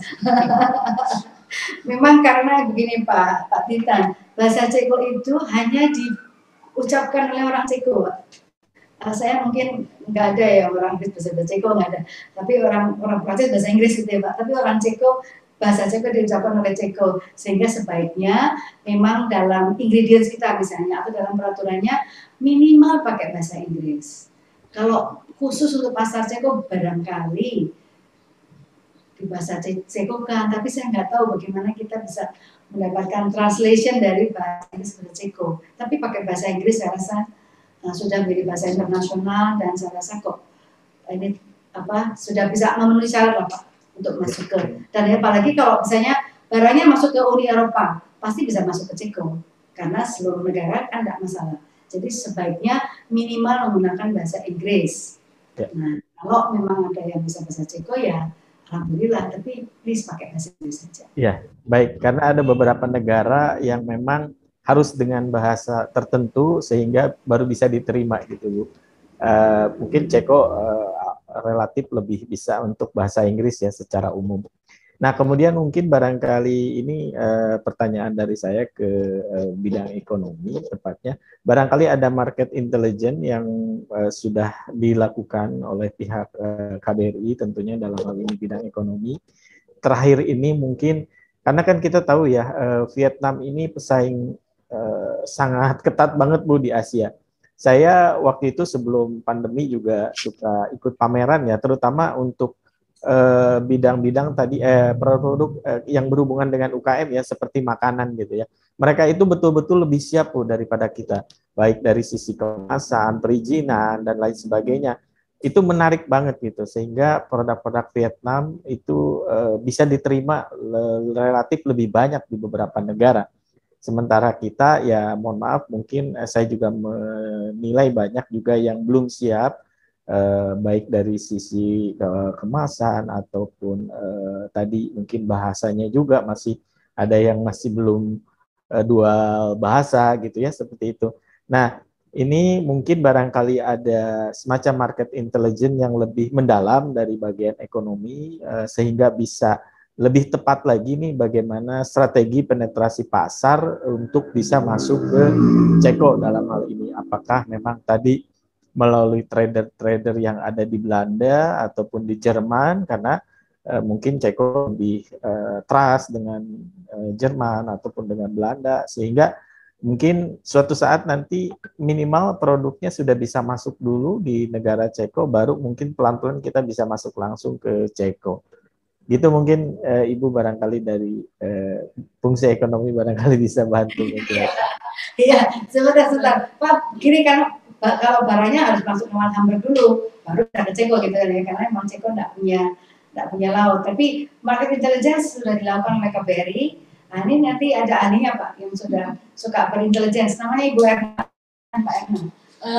Memang karena begini, Pak Titan, bahasa Ceko itu hanya diucapkan oleh orang Ceko, Pak. Saya mungkin nggak ada ya orang Inggris bahasa Ceko, nggak ada. Tapi orang Prancis bahasa Inggris gitu ya, Pak. Tapi orang Ceko bahasa Ceko diucapkan oleh Ceko, sehingga sebaiknya memang dalam ingredients kita misalnya atau dalam peraturannya minimal pakai bahasa Inggris. Kalau khusus untuk pasar Ceko barangkali di bahasa Ceko kan, tapi saya nggak tahu bagaimana kita bisa mendapatkan translation dari bahasa Inggris ke Ceko. Tapi pakai bahasa Inggris saya rasa sudah menjadi bahasa internasional dan saya rasa kok ini sudah bisa memenuhi syarat lah Pak untuk masuk ke, dan apalagi kalau misalnya barangnya masuk ke Uni Eropa pasti bisa masuk ke Ceko karena seluruh negara kan tidak masalah. Jadi sebaiknya minimal menggunakan bahasa Inggris. Nah kalau memang ada yang bisa bahasa Ceko ya alhamdulillah, tapi please pakai bahasa Inggris saja. Ya baik, karena ada beberapa negara yang memang harus dengan bahasa tertentu sehingga baru bisa diterima gitu Bu. Mungkin Ceko relatif lebih bisa untuk bahasa Inggris ya secara umum. Nah kemudian mungkin barangkali ini pertanyaan dari saya ke bidang ekonomi tepatnya. Barangkali ada market intelligence yang sudah dilakukan oleh pihak KBRI tentunya dalam hal ini bidang ekonomi. Terakhir ini mungkin karena kan kita tahu ya Vietnam ini pesaing sangat ketat banget Bu di Asia. Saya waktu itu sebelum pandemi juga suka ikut pameran ya, terutama untuk bidang-bidang tadi produk yang berhubungan dengan UKM ya, seperti makanan gitu ya. Mereka itu betul-betul lebih siap Bu daripada kita, baik dari sisi kemasan, perizinan dan lain sebagainya. Itu menarik banget gitu, sehingga produk-produk Vietnam itu bisa diterima relatif lebih banyak di beberapa negara. Sementara kita ya mohon maaf mungkin saya juga menilai banyak juga yang belum siap baik dari sisi kemasan ataupun tadi mungkin bahasanya juga masih ada yang masih belum dual bahasa gitu ya seperti itu. Nah ini mungkin barangkali ada semacam market intelligence yang lebih mendalam dari bagian ekonomi sehingga bisa lebih tepat lagi nih bagaimana strategi penetrasi pasar untuk bisa masuk ke Ceko dalam hal ini. Apakah memang tadi melalui trader-trader yang ada di Belanda ataupun di Jerman, karena mungkin Ceko lebih trust dengan Jerman ataupun dengan Belanda, sehingga mungkin suatu saat nanti minimal produknya sudah bisa masuk dulu di negara Ceko, baru mungkin pelan-pelan kita bisa masuk langsung ke Ceko. Gitu mungkin Ibu barangkali dari fungsi ekonomi barangkali bisa bantu. Iya, sebentar. Pak, gini kan kalau barangnya harus masuk ke Hamburg dulu, baru ada Ceko gitu ya, karena memang Ceko nggak punya laut. Tapi market intelligence sudah dilakukan oleh KBRI. Nah ini nanti ada ahlinya Pak yang suka berintelligence, namanya Ibu Erna. Pak Erna.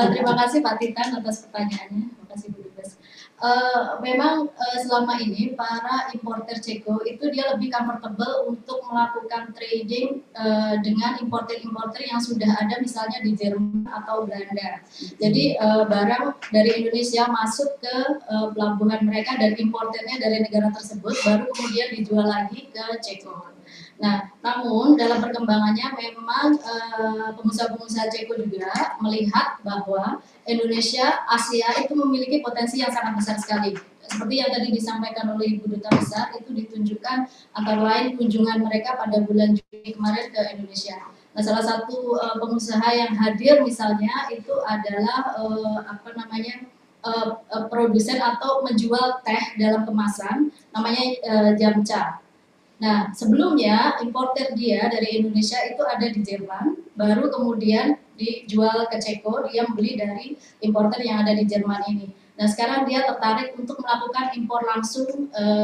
Terima kasih Pak Titan atas pertanyaannya. Terima kasih Bu Dubes. Memang selama ini para importer Ceko itu dia lebih comfortable untuk melakukan trading dengan importer-importer yang sudah ada misalnya di Jerman atau Belanda. Jadi barang dari Indonesia masuk ke pelabuhan mereka dan importernya dari negara tersebut baru kemudian dijual lagi ke Ceko. Nah, namun dalam perkembangannya memang pengusaha-pengusaha Ceko juga melihat bahwa Indonesia, Asia itu memiliki potensi yang sangat besar sekali. Seperti yang tadi disampaikan oleh Ibu Duta Besar, itu ditunjukkan antara lain kunjungan mereka pada bulan Juli kemarin ke Indonesia. Nah, salah satu pengusaha yang hadir misalnya itu adalah produsen atau menjual teh dalam kemasan, namanya Jamca. Nah, sebelumnya importer dia dari Indonesia itu ada di Jerman, baru kemudian dijual ke Ceko, dia membeli dari importer yang ada di Jerman ini. Nah, sekarang dia tertarik untuk melakukan impor langsung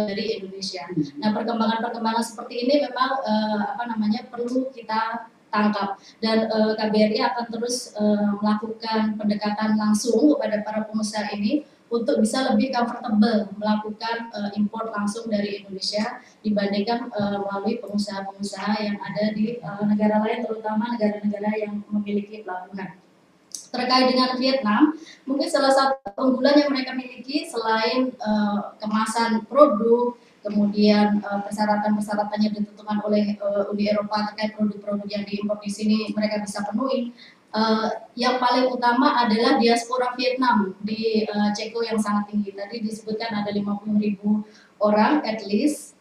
dari Indonesia. Nah, perkembangan-perkembangan seperti ini memang perlu kita tangkap, dan KBRI akan terus melakukan pendekatan langsung kepada para pengusaha ini untuk bisa lebih comfortable melakukan impor langsung dari Indonesia dibandingkan melalui pengusaha-pengusaha yang ada di negara lain, terutama negara-negara yang memiliki pelabuhan. Terkait dengan Vietnam, mungkin salah satu keunggulan yang mereka miliki selain kemasan produk, kemudian persyaratan-persyaratan yang ditentukan oleh Uni Eropa terkait produk-produk yang diimpor di sini mereka bisa penuhi. Yang paling utama adalah diaspora Vietnam di Ceko yang sangat tinggi. Tadi disebutkan ada 50.000 orang at least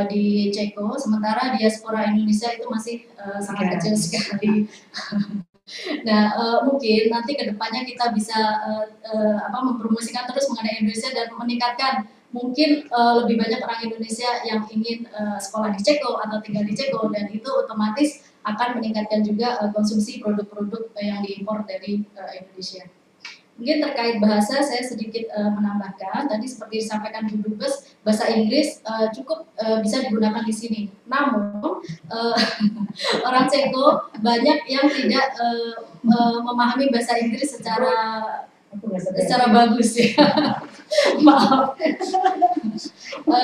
di Ceko, sementara diaspora Indonesia itu masih sangat kecil sekali. Nah, mungkin nanti kedepannya kita bisa mempromosikan terus mengenai Indonesia dan meningkatkan mungkin lebih banyak orang Indonesia yang ingin sekolah di Ceko atau tinggal di Ceko, dan itu otomatis akan meningkatkan juga konsumsi produk-produk yang diimpor dari Indonesia. Mungkin terkait bahasa saya sedikit menambahkan, tadi seperti disampaikan Bu Dubes, bahasa Inggris cukup bisa digunakan di sini. Namun orang Ceko banyak yang tidak memahami bahasa Inggris secara bagus ya. Maaf.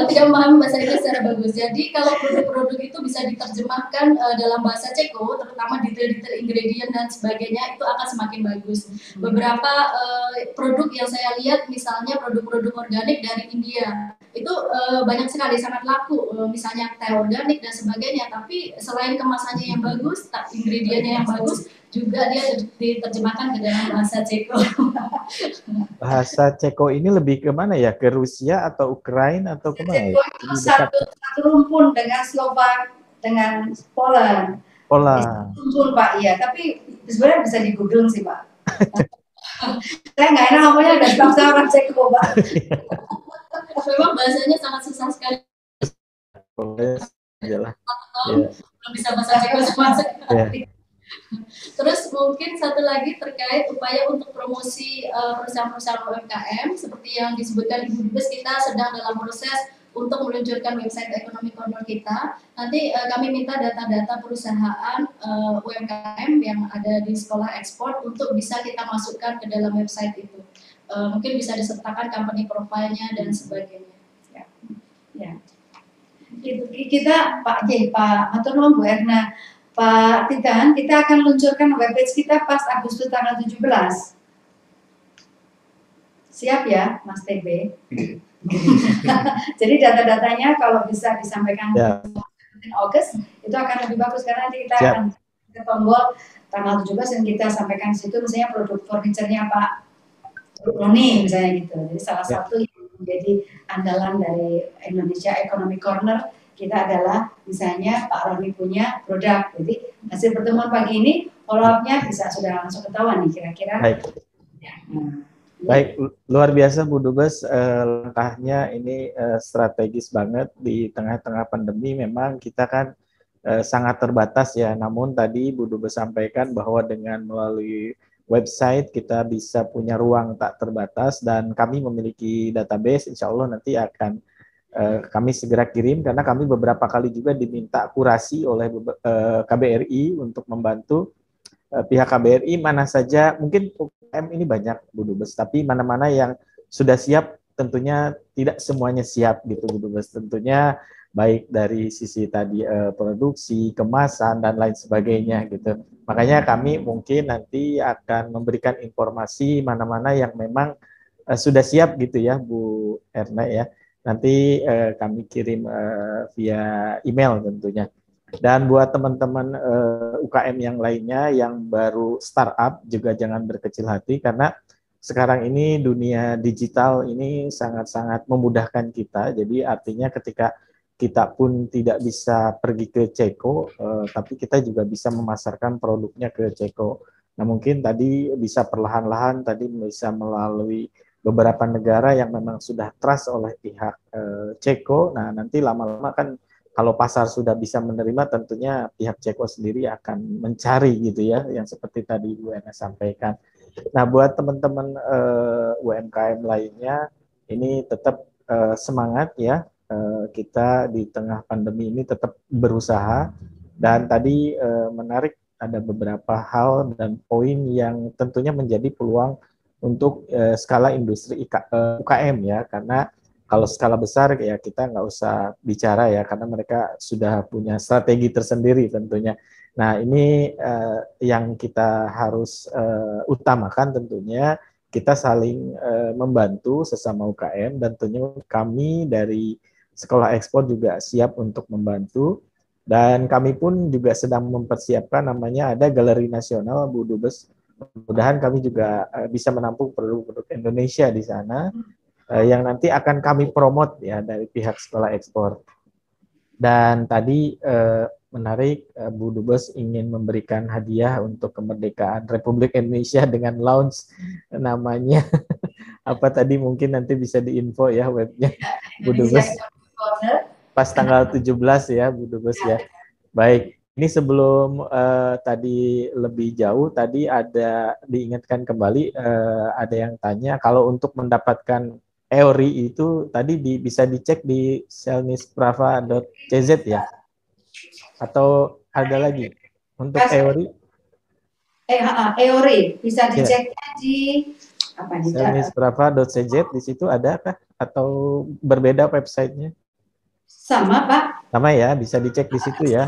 Tidak memahami bahasa Inggris secara bagus. Jadi kalau produk-produk itu bisa diterjemahkan dalam bahasa Ceko, terutama detail-detail ingredient dan sebagainya, itu akan semakin bagus. Beberapa produk yang saya lihat, misalnya produk-produk organik dari India, itu banyak sekali, sangat laku, misalnya teh organik dan sebagainya. Tapi selain kemasannya yang bagus, ingredientnya yang bagus, juga dia diterjemahkan ke dalam bahasa Ceko. Bahasa Ceko ini lebih ke mana ya? Ke Rusia atau Ukraina atau kemana ya? Ceko itu satu rumpun dengan Slovak, dengan Poland. Poland. Rumpun Pak, iya. Tapi sebenarnya bisa di Google sih Pak. Saya nggak enak ngomongnya, ada bangsa orang Ceko Pak. Memang bahasanya sangat susah sekali. Jelas. Belum bisa bahasa Ceko sama sekali. Terus mungkin satu lagi terkait upaya untuk promosi perusahaan-perusahaan UMKM, seperti yang disebutkan Ibu Dubes, kita sedang dalam proses untuk meluncurkan website ekonomi corner kita. Nanti kami minta data-data perusahaan UMKM yang ada di sekolah ekspor untuk bisa kita masukkan ke dalam website itu. Mungkin bisa disertakan company profile-nya dan sebagainya. Ya. Kita Pak Matur nuwun Bu Erna. Pak Titan, kita akan luncurkan webpage kita pas Agustus tanggal 17. Siap ya, Mas TB? Jadi data-datanya kalau bisa disampaikan di Agustus, itu akan lebih bagus, karena nanti kita akan ke tombol tanggal 17 dan kita sampaikan di situ, misalnya produk furniture-nya Pak Roni, misalnya gitu. Jadi salah satu yang menjadi andalan dari Indonesia Economic Corner kita adalah misalnya Pak Roni punya produk. Jadi hasil pertemuan pagi ini follow-up-nya bisa sudah langsung ketahuan nih kira-kira. Baik. Baik, luar biasa Bu Dubes, langkahnya ini strategis banget di tengah-tengah pandemi. Memang kita kan sangat terbatas ya, namun tadi Bu Dubes sampaikan bahwa dengan melalui website kita bisa punya ruang tak terbatas, dan kami memiliki database, insya Allah nanti akan kami segera kirim, karena kami beberapa kali juga diminta kurasi oleh KBRI untuk membantu pihak KBRI mana saja, mungkin UKM ini banyak Bu Dubes, tapi mana-mana yang sudah siap, tentunya tidak semuanya siap gitu Bu Dubes, tentunya baik dari sisi tadi produksi, kemasan, dan lain sebagainya gitu. Makanya kami mungkin nanti akan memberikan informasi mana-mana yang memang sudah siap gitu ya Bu Erna ya. Nanti kami kirim via email tentunya. Dan buat teman-teman UKM yang lainnya yang baru startup juga jangan berkecil hati, karena sekarang ini dunia digital ini sangat-sangat memudahkan kita. Jadi artinya ketika kita pun tidak bisa pergi ke Ceko, tapi kita juga bisa memasarkan produknya ke Ceko. Nah mungkin tadi bisa perlahan-lahan, tadi bisa melalui beberapa negara yang memang sudah trust oleh pihak Ceko. Nah nanti lama-lama kan kalau pasar sudah bisa menerima, tentunya pihak Ceko sendiri akan mencari gitu ya, yang seperti tadi Bu Ena sampaikan. Nah buat teman-teman UMKM lainnya, ini tetap semangat ya, kita di tengah pandemi ini tetap berusaha. Dan tadi menarik, ada beberapa hal dan poin yang tentunya menjadi peluang untuk skala industri UKM ya, karena kalau skala besar ya kita nggak usah bicara ya, karena mereka sudah punya strategi tersendiri tentunya. Nah, ini yang kita harus utamakan tentunya kita saling membantu sesama UKM dan tentunya kami dari Sekolah Ekspor juga siap untuk membantu dan kami pun juga sedang mempersiapkan namanya ada Galeri Nasional Bu Dubes. Mudah-mudahan kami juga bisa menampung produk-produk Indonesia di sana yang nanti akan kami promote ya dari pihak Sekolah Ekspor. Dan tadi menarik Bu Dubes ingin memberikan hadiah untuk kemerdekaan Republik Indonesia dengan launch namanya apa tadi mungkin nanti bisa diinfo ya webnya Bu Dubes pas tanggal 17 ya Bu Dubes ya. Baik, ini sebelum tadi lebih jauh tadi ada diingatkan kembali ada yang tanya kalau untuk mendapatkan EORI itu tadi bisa dicek di selnisprava.cz ya? Atau ada lagi untuk EORI? EORI bisa diceknya di apa nih? selnisprava.cz di situ ada kah? Atau berbeda websitenya? Sama Pak? Sama ya, bisa dicek di situ ya.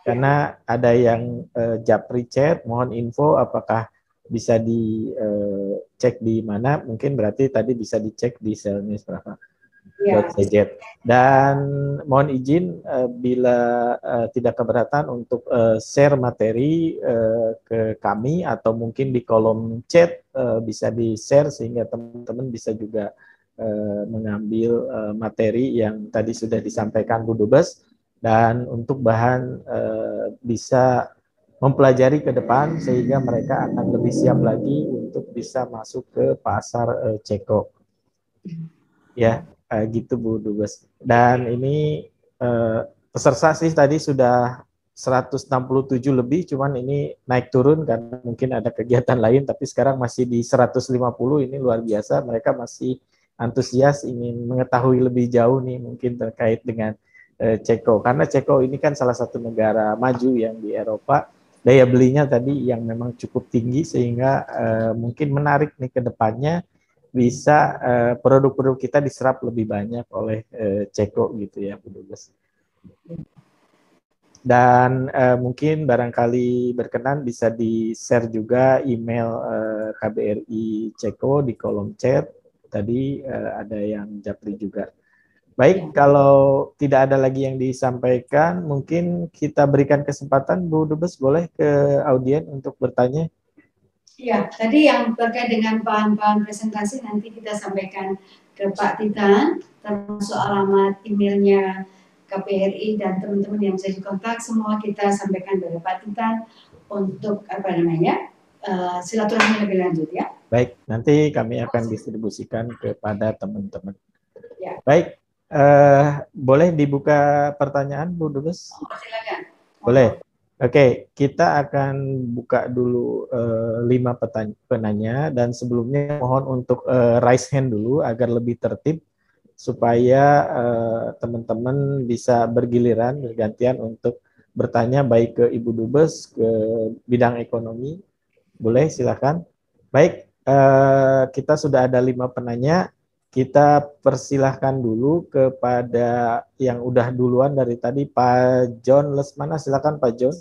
Karena ada yang Japri chat, mohon info apakah bisa dicek di mana, mungkin berarti tadi bisa dicek di selnisprava.cz. Dan mohon izin bila tidak keberatan untuk share materi ke kami atau mungkin di kolom chat bisa di-share sehingga teman-teman bisa juga mengambil materi yang tadi sudah disampaikan Bu Dubes dan untuk bahan bisa mempelajari ke depan sehingga mereka akan lebih siap lagi untuk bisa masuk ke pasar Ceko. Ya, gitu Bu Dubes. Dan ini peserta sih tadi sudah 167 lebih, cuman ini naik turun karena mungkin ada kegiatan lain, tapi sekarang masih di 150, ini luar biasa. Mereka masih antusias ingin mengetahui lebih jauh nih mungkin terkait dengan Ceko. Karena Ceko ini kan salah satu negara maju yang di Eropa, daya belinya tadi yang memang cukup tinggi sehingga mungkin menarik nih ke depannya bisa produk-produk kita diserap lebih banyak oleh Ceko gitu ya Bu Dubes. Dan mungkin barangkali berkenan bisa di-share juga email KBRI Ceko di kolom chat. Tadi ada yang Japri juga. Baik, kalau tidak ada lagi yang disampaikan, mungkin kita berikan kesempatan Bu Dubes boleh ke audien untuk bertanya. Ya, tadi yang terkait dengan bahan-bahan presentasi nanti kita sampaikan ke Pak Titan, termasuk alamat emailnya KBRI dan teman-teman yang bisa dikontak, semua kita sampaikan dari Pak Titan untuk apa namanya silaturahmi lebih lanjut ya. Baik, nanti kami akan distribusikan kepada teman-teman. Ya. Baik, boleh dibuka pertanyaan Bu Dubes? Silakan. Boleh. Oke, kita akan buka dulu 5 penanya dan sebelumnya mohon untuk raise hand dulu agar lebih tertib supaya teman-teman bisa bergiliran bergantian untuk bertanya baik ke Ibu Dubes ke bidang ekonomi. Boleh, silakan. Baik, kita sudah ada 5 penanya. Kita persilahkan dulu kepada yang udah duluan dari tadi, Pak John Lesmana. Silakan Pak John.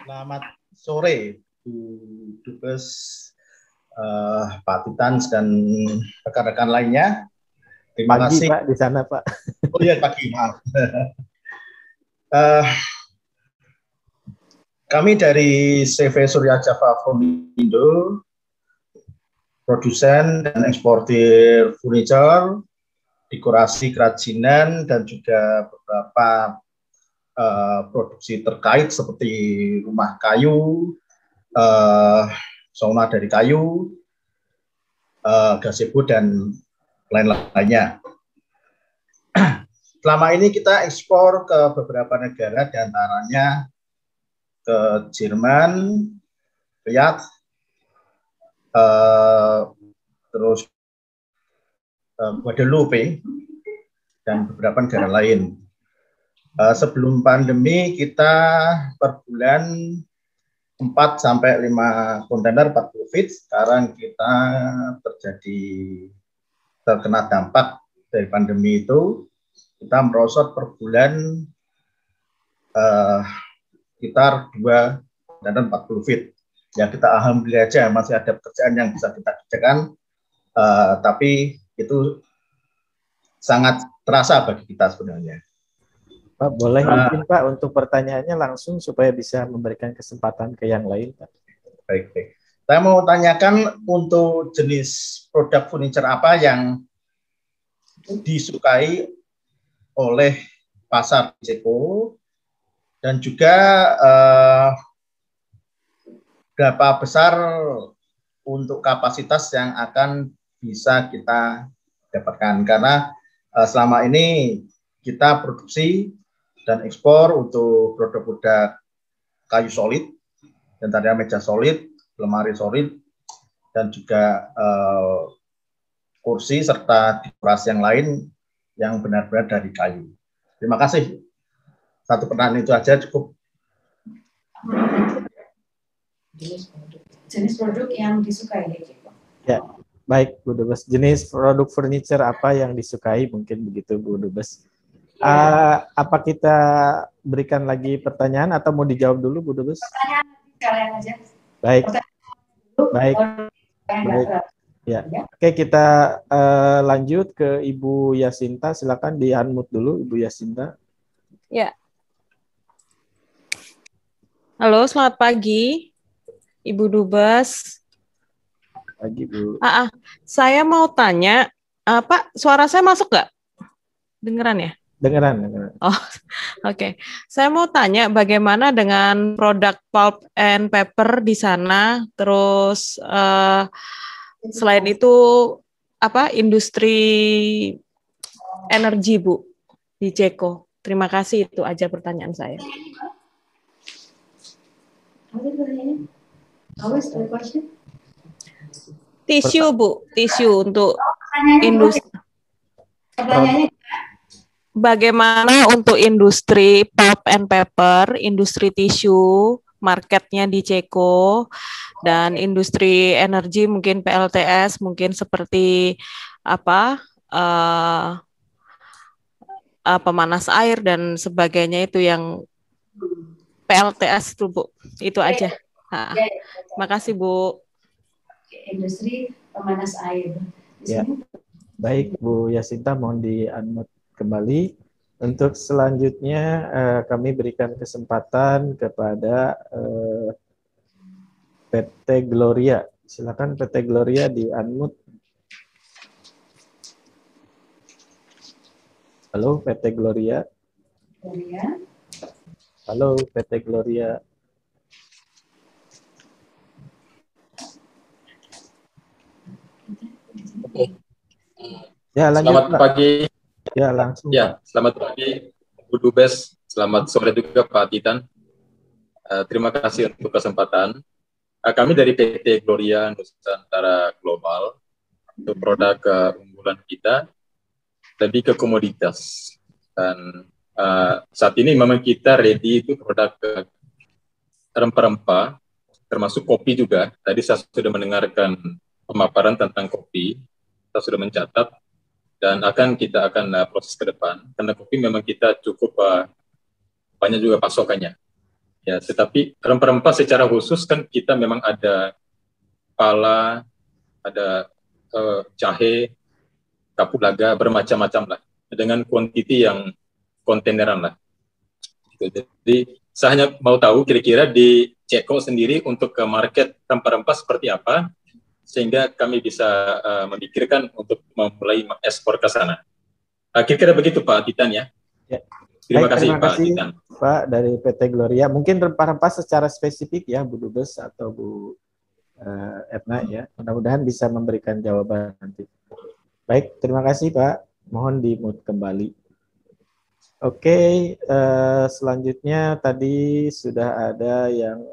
Selamat sore Bu Dubes, Pak Titan dan rekan-rekan lainnya. Terima pagi, kasih Pak, di sana Pak. Oh iya pagi, maaf. Kami dari CV Surya Java Formindo, produsen dan eksportir furniture, dekorasi kerajinan, dan juga beberapa produksi terkait seperti rumah kayu, sauna dari kayu, gazebo, dan lain-lainnya. Selama ini kita ekspor ke beberapa negara, diantaranya ke Jerman, Riyadh, terus Guadeloupe, dan beberapa negara lain. Sebelum pandemi kita per bulan 4-5 kontainer 40 feet. Sekarang kita terkena dampak dari pandemi itu kita merosot per bulan sekitar 2 dan 40 feet. Ya kita alhamdulillah aja masih ada pekerjaan yang bisa kita kerjakan, tapi itu sangat terasa bagi kita sebenarnya. Pak, boleh mungkin Pak untuk pertanyaannya langsung supaya bisa memberikan kesempatan ke yang lain, Pak. Baik. Saya mau tanyakan untuk jenis produk furniture apa yang disukai oleh pasar Ceko, dan juga berapa besar untuk kapasitas yang akan bisa kita dapatkan, karena selama ini kita produksi dan ekspor untuk produk-produk kayu solid, dan tadi meja solid, lemari solid, dan juga kursi serta dekorasi yang lain yang benar-benar dari kayu. Terima kasih. Satu pertanyaan itu aja cukup. Jenis produk yang disukai ya, Ceko. Ya, baik Bu Dubes. Jenis produk furniture apa yang disukai, mungkin begitu Bu Dubes. Apa kita berikan lagi pertanyaan atau mau dijawab dulu Bu Dubes? Pertanyaan kalian aja. Baik. Dulu, Baik. Baik. Ya. Oke, kita lanjut ke Ibu Yasinta. Silakan di-unmute dulu Ibu Yasinta. Ya. Halo, selamat pagi Ibu Dubes. Pagi Bu. Saya mau tanya, Pak, suara saya masuk nggak? Dengeran ya? Dengeran. Oh, oke. Saya mau tanya bagaimana dengan produk pulp and paper di sana, terus selain itu industri energi Bu di Ceko. Terima kasih, itu aja pertanyaan saya. Tisu Bu, tisu untuk industri. Pertanyaannya bagaimana untuk industri pulp and paper, industri tisu, marketnya di Ceko, dan industri energi mungkin PLTS, mungkin seperti pemanas air dan sebagainya, itu yang PLTS itu Bu, itu aja. Terima kasih Bu. industri pemanas air. Ya. Baik Bu Yasinta, mohon di-unmute kembali. Untuk selanjutnya kami berikan kesempatan kepada PT Gloria. Silakan PT Gloria di-unmute. Halo PT Gloria. Halo PT Gloria. Ya, lanjut, selamat pagi. Ya, langsung. Ya, selamat pagi Bu Dubes. Selamat sore juga Pak Titan. Terima kasih untuk kesempatan. Kami dari PT Gloria Nusantara Global, untuk produk unggulan kita lebih ke komoditas. Dan saat ini memang kita ready itu produk rempah-rempah, termasuk kopi juga. Tadi saya sudah mendengarkan pemaparan tentang kopi, kita sudah mencatat, dan kita akan proses ke depan, karena kopi memang kita cukup banyak juga pasokannya. Ya, tetapi rempah-rempah secara khusus kan kita memang ada pala, ada jahe, kapulaga, bermacam-macam lah, dengan kuantiti yang kontaineran lah. Jadi saya hanya mau tahu kira-kira di Ceko sendiri untuk ke market rempah-rempah seperti apa, sehingga kami bisa memikirkan untuk memulai ekspor ke sana. Kira-kira begitu Pak Titan ya. Terima kasih Pak Titan. Pak dari PT Gloria. Mungkin rempah-rempah secara spesifik ya Bu Dubes atau Bu Etna ya. Mudah-mudahan bisa memberikan jawaban nanti. Baik, terima kasih Pak. Mohon di-mute kembali. Oke, selanjutnya tadi sudah ada yang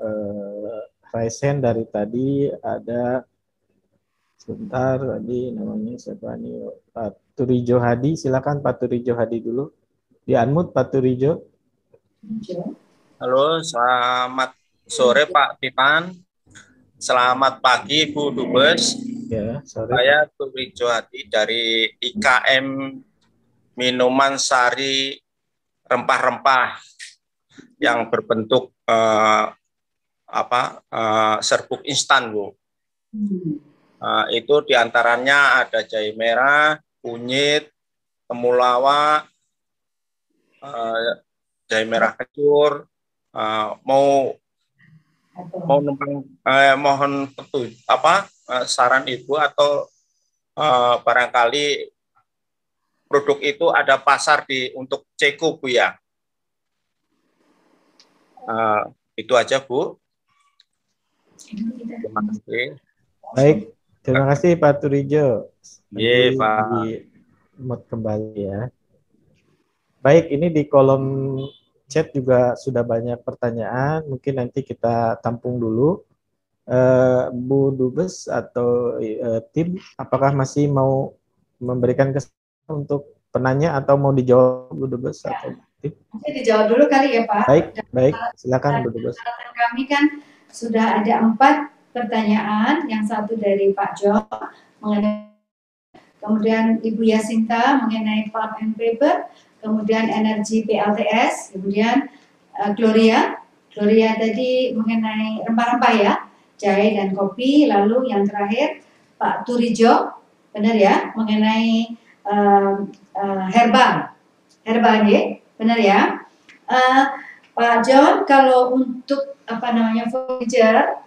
raise hand dari tadi, ada sebentar tadi namanya siapa nih, Pak Turijo Hadi. Silakan Pak Turijo Hadi dulu. Di-unmute Pak Turijo. Halo, selamat sore Pak Titan. Selamat pagi Bu Dubes. Ya, sore. Saya Turijo Hadi dari IKM minuman sari rempah-rempah yang berbentuk serbuk instan, Bu. Itu diantaranya ada jahe merah, kunyit, temulawak, jahe merah kencur. Mohon saran Ibu atau barangkali produk itu ada pasar untuk Ceko, Bu ya. Itu aja, Bu. Terima kasih. Baik, terima kasih Pak Turijo. Iya, Pak. Di kembali ya. Baik, ini di kolom chat juga sudah banyak pertanyaan. Mungkin nanti kita tampung dulu. Bu Dubes atau tim, apakah masih mau memberikan kesempatan untuk penanya atau mau dijawab Bu Dubes atau tim? Mungkin dijawab dulu kali ya Pak. Baik, silakan Bu Dubes. Kami kan sudah ada 4 pertanyaan, yang satu dari Pak Jo mengenai, kemudian Ibu Yasinta mengenai pulp and paper, kemudian energi PLTS, kemudian Gloria tadi mengenai rempah-rempah ya, jahe dan kopi, lalu yang terakhir Pak Turijo, benar ya, mengenai herbal ya, benar ya. Pak John, kalau untuk furniture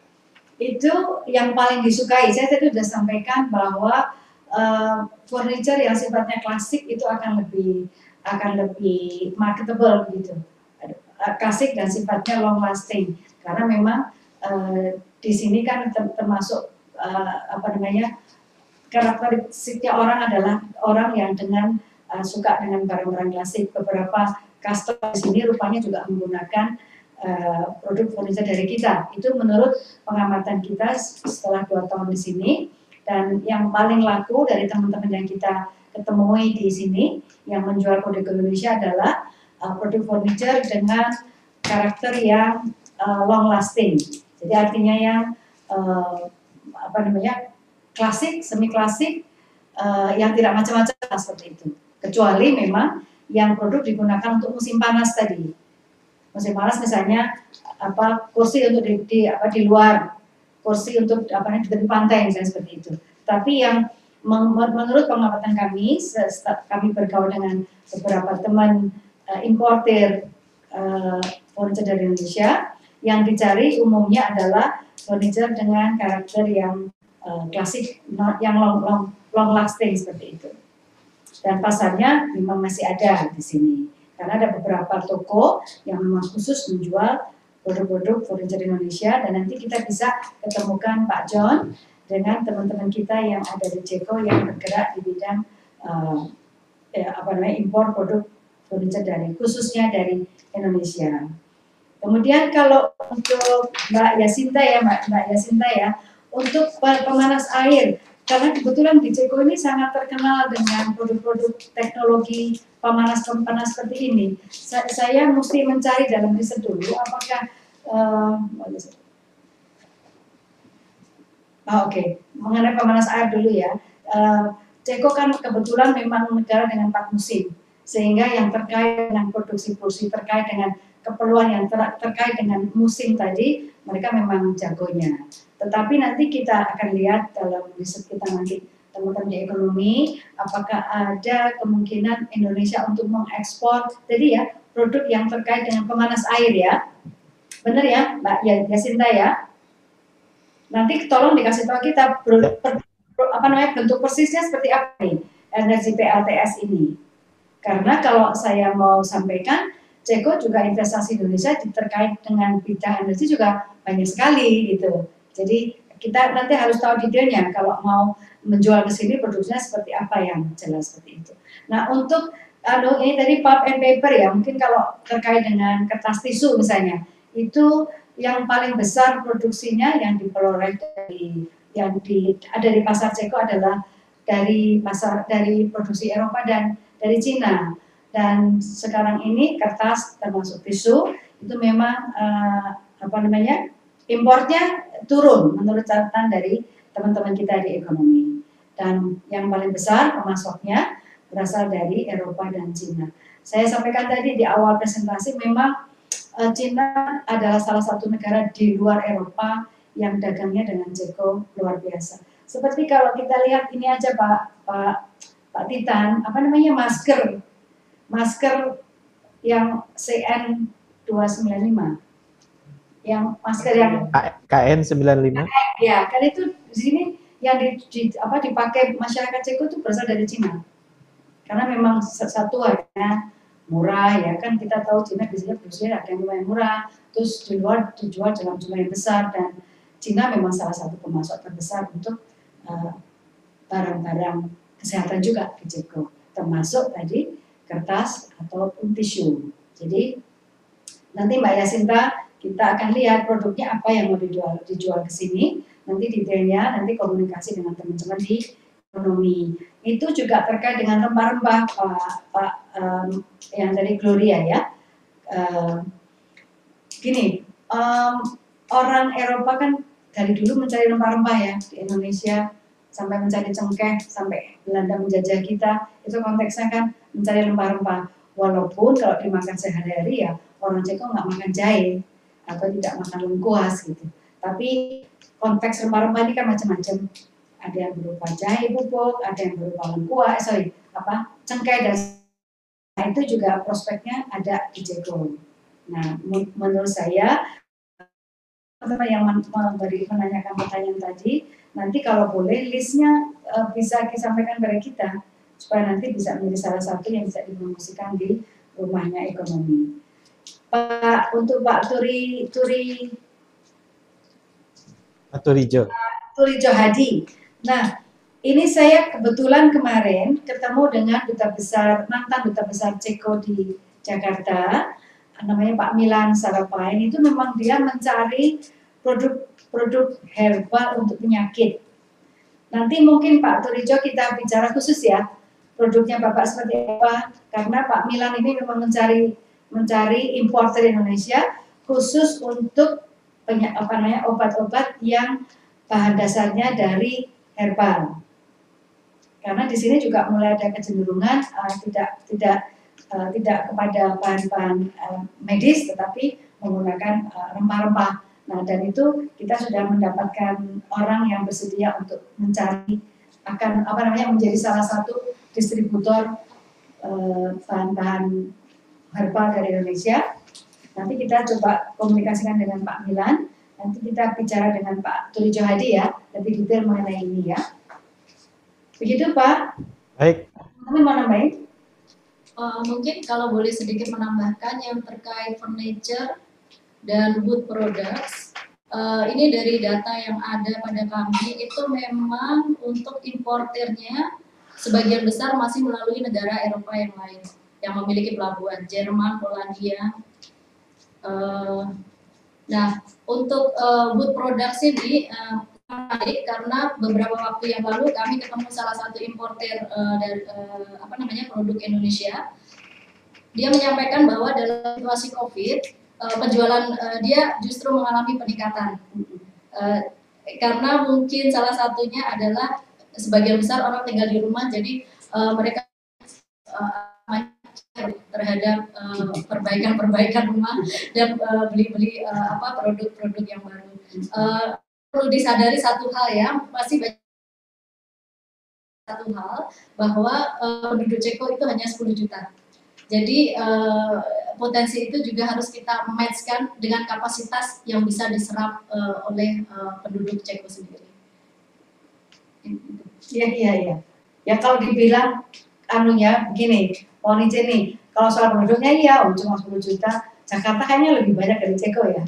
itu yang paling disukai, saya tadi sudah sampaikan bahwa furniture yang sifatnya klasik itu akan lebih marketable gitu, klasik dan sifatnya long lasting, karena memang di sini kan termasuk karakteristiknya orang adalah orang yang suka dengan barang-barang klasik. Beberapa customer di sini rupanya juga menggunakan produk furniture dari kita. Itu menurut pengamatan kita setelah 2 tahun di sini, dan yang paling laku dari teman-teman yang kita ketemui di sini yang menjual produk Indonesia adalah produk furniture dengan karakter yang long lasting. Jadi artinya yang klasik, semi klasik, yang tidak macam-macam seperti itu. Kecuali memang yang produk digunakan untuk musim panas tadi. Musim panas misalnya kursi untuk di luar, kursi untuk di tepi pantai misalnya seperti itu. Tapi yang menurut pengamatan kami bergaul dengan beberapa teman importer furniture dari Indonesia, yang dicari umumnya adalah furniture dengan karakter yang klasik, yang long lasting seperti itu. Dan pasarnya memang masih ada di sini, karena ada beberapa toko yang memang khusus menjual produk-produk furniture Indonesia, dan nanti kita bisa ketemukan Pak John dengan teman-teman kita yang ada di Ceko yang bergerak di bidang impor produk furniture khususnya dari Indonesia. Kemudian kalau untuk Mbak Yasinta ya, untuk pemanas air, karena kebetulan di Ceko ini sangat terkenal dengan produk-produk teknologi pemanas seperti ini. Saya mesti mencari dalam riset dulu apakah mengenai pemanas air dulu ya. Ceko kan kebetulan memang negara dengan 4 musim, sehingga yang terkait dengan produksi kursi, terkait dengan keperluan yang terkait dengan musim tadi, mereka memang jagonya. Tetapi nanti kita akan lihat dalam riset kita nanti, teman-teman di ekonomi, apakah ada kemungkinan Indonesia untuk mengekspor tadi ya produk yang terkait dengan pemanas air ya. Benar ya Mbak Yasinta ya? Nanti tolong dikasih tahu kita bentuk persisnya seperti apa nih energi PLTS ini. Karena kalau saya mau sampaikan, Ceko juga investasi Indonesia terkait dengan bidang energi juga banyak sekali gitu. Jadi kita nanti harus tahu detailnya kalau mau menjual ke sini produksinya seperti apa yang jelas seperti itu. Nah untuk ini tadi pulp and paper ya, mungkin kalau terkait dengan kertas tisu misalnya, itu yang paling besar produksinya yang diperoleh ada di pasar Ceko adalah dari produksi Eropa dan dari Cina. Dan sekarang ini kertas termasuk tisu itu memang importnya turun menurut catatan dari teman-teman kita di ekonomi. Dan yang paling besar pemasoknya berasal dari Eropa dan Cina. Saya sampaikan tadi di awal presentasi, memang Cina adalah salah satu negara di luar Eropa yang dagangnya dengan Ceko luar biasa. Seperti kalau kita lihat ini aja Pak Titan, apa namanya, masker yang CN295, yang masker yang KN95. Ya, kan itu di sini yang dipakai masyarakat Ceko itu berasal dari Cina. Karena memang satu harganya murah, ya kan, kita tahu Cina biasanya produksinya ada yang lumayan murah, terus di luar dijual dalam jumlah yang besar, dan Cina memang salah satu pemasok terbesar untuk barang-barang kesehatan juga di Ceko, termasuk tadi kertas ataupun tisu. Jadi nanti Mbak Yasinta, kita akan lihat produknya apa yang mau dijual ke sini, nanti detailnya, nanti komunikasi dengan teman-teman di ekonomi. Itu juga terkait dengan rempah-rempah, Pak yang dari Gloria ya. Gini, orang Eropa kan dari dulu mencari rempah-rempah ya di Indonesia, sampai mencari cengkeh, sampai Belanda menjajah kita, itu konteksnya kan mencari rempah-rempah. Walaupun kalau dimakan sehari-hari ya, orang Ceko nggak makan jahe atau tidak makan lengkuas gitu. Tapi konteks rempah-rempah ini kan macam-macam. Ada yang berupa jahe bubuk, ada yang berupa lengkuas, cengkeh, dan itu juga prospeknya ada di Ceko. Nah, menurut saya, teman-teman yang menanyakan pertanyaan tadi, nanti kalau boleh listnya bisa disampaikan kepada kita, supaya nanti bisa menjadi salah satu yang bisa dipromosikan di rumahnya ekonomi. Pak, untuk Pak Turijo Hadi. Nah, ini saya kebetulan kemarin ketemu dengan mantan duta besar Ceko di Jakarta, namanya Pak Milan Sarapain. Itu memang dia mencari produk herbal untuk penyakit. Nanti mungkin Pak Turijo kita bicara khusus ya, produknya Bapak seperti apa, karena Pak Milan ini memang mencari importer Indonesia khusus untuk obat-obat yang bahan dasarnya dari herbal. Karena di sini juga mulai ada kecenderungan tidak kepada bahan-bahan medis, tetapi menggunakan rempah-rempah. Nah, dan itu kita sudah mendapatkan orang yang bersedia untuk mencari menjadi salah satu distributor bahan-bahan herbal dari Indonesia. Nanti kita coba komunikasikan dengan Pak Milan. Nanti kita bicara dengan Pak Turijo Hadi ya, lebih detail mengenai ini ya. Begitu Pak. Baik. Teman mau nambahin? Mungkin kalau boleh sedikit menambahkan yang terkait furniture dan wood products. Ini dari data yang ada pada kami, itu memang untuk importernya sebagian besar masih melalui negara Eropa yang lain yang memiliki pelabuhan, Jerman, Polandia. Nah, untuk wood products ini menarik karena beberapa waktu yang lalu kami ketemu salah satu importer dari produk Indonesia. Dia menyampaikan bahwa dalam situasi COVID, penjualan dia justru mengalami peningkatan. Karena mungkin salah satunya adalah sebagian besar orang tinggal di rumah, jadi mereka terhadap perbaikan rumah dan beli produk-produk yang baru. Perlu disadari satu hal ya, masih banyak satu hal bahwa penduduk Ceko itu hanya 10 juta. Jadi potensi itu juga harus kita matchkan dengan kapasitas yang bisa diserap oleh penduduk Ceko sendiri. Iya. Ya kalau dibilang begini, Poni Jenny, kalau soal penduduknya iya, cuma 10 juta. Jakarta kayaknya lebih banyak dari Ceko ya.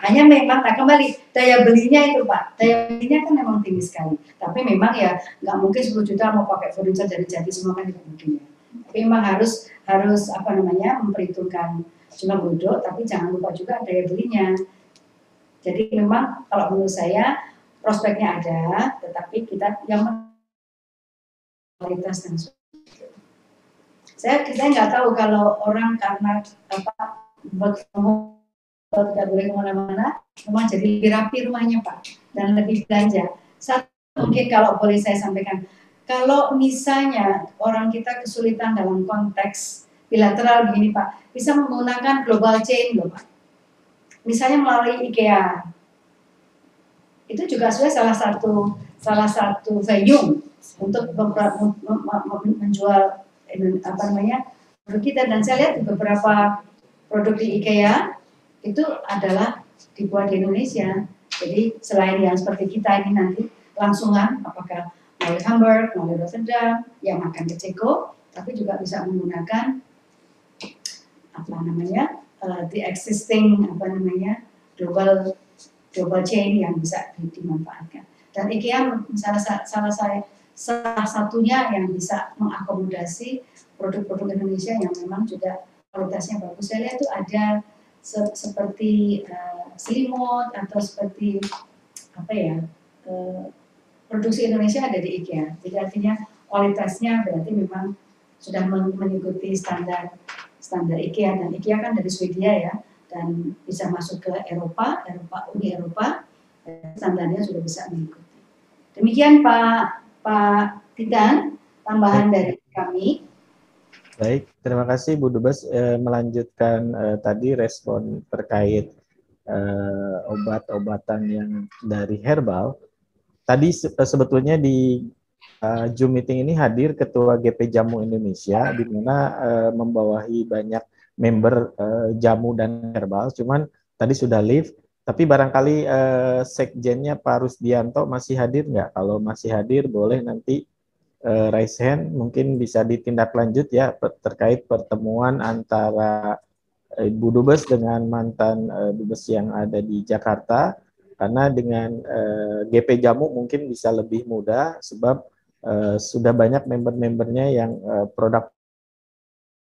Hanya memang, kembali daya belinya itu Pak, daya belinya kan memang tinggi sekali. Tapi memang ya nggak mungkin 10 juta mau pakai furniture dari Jati semua kan tidak mungkin ya. Tapi memang harus memperhitungkan jumlah penduduk, tapi jangan lupa juga daya belinya. Jadi memang kalau menurut saya prospeknya ada, tetapi kita yang kualitas dan kita nggak tahu kalau orang karena tidak boleh kemana-mana, memang jadi lebih rapi rumahnya Pak, dan lebih belanja. Satu mungkin kalau boleh saya sampaikan, kalau misalnya orang kita kesulitan dalam konteks bilateral begini Pak, bisa menggunakan global chain loh Pak. Misalnya melalui IKEA, itu juga sebenarnya salah satu venue untuk menjual produk kita. Dan saya lihat beberapa produk di IKEA itu adalah dibuat di Indonesia. Jadi selain yang seperti kita ini nanti langsungan, apakah melalui Hamburg, melalui Rotterdam, yang akan ke Ceko, tapi juga bisa menggunakan the existing global chain yang bisa dimanfaatkan. Dan IKEA salah satunya yang bisa mengakomodasi produk-produk Indonesia yang memang juga kualitasnya bagus. Saya lihat itu ada seperti selimut atau seperti produksi Indonesia ada di IKEA. Jadi artinya kualitasnya berarti memang sudah mengikuti standar IKEA, dan IKEA kan dari Swedia ya, dan bisa masuk ke Uni Eropa, standarnya sudah bisa mengikuti. Demikian Pak Titan, tambahan dari kami. Baik, terima kasih Bu Dubes. Melanjutkan tadi respon terkait obat-obatan yang dari herbal. Tadi sebetulnya di Zoom meeting ini hadir Ketua GP Jamu Indonesia, di mana membawahi banyak member jamu dan herbal. Cuman tadi sudah live, tapi barangkali sekjennya Pak Rusdianto masih hadir nggak? Kalau masih hadir, boleh nanti raise hand, mungkin bisa ditindaklanjut ya terkait pertemuan antara Ibu Dubes dengan mantan Dubes yang ada di Jakarta, karena dengan GP Jamu mungkin bisa lebih mudah sebab sudah banyak member-membernya yang produk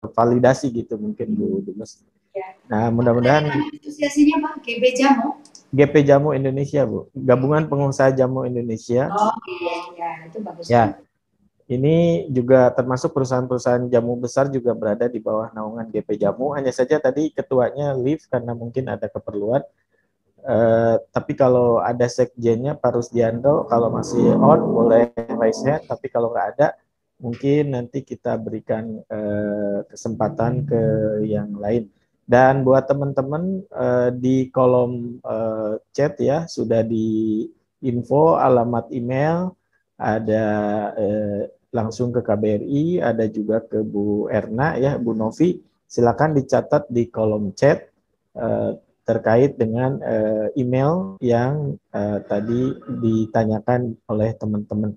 validasi gitu mungkin Bu Dubes. Ya. Nah mudah-mudahan asosiasinya Pak, GP Jamu? GP Jamu Indonesia Bu, Gabungan Pengusaha Jamu Indonesia. Oh iya, itu bagus. Ya. Ini juga termasuk perusahaan-perusahaan jamu besar juga berada di bawah naungan GP Jamu. Hanya saja tadi ketuanya leave karena mungkin ada keperluan. Tapi kalau ada sekjennya Pak Rusdianto, kalau masih on boleh raise hand. Tapi kalau nggak ada, mungkin nanti kita berikan kesempatan ke yang lain. Dan buat teman-teman di kolom chat ya sudah di info alamat email, ada langsung ke KBRI, ada juga ke Bu Erna ya, Bu Novi. Silakan dicatat di kolom chat terkait dengan email yang tadi ditanyakan oleh teman-teman.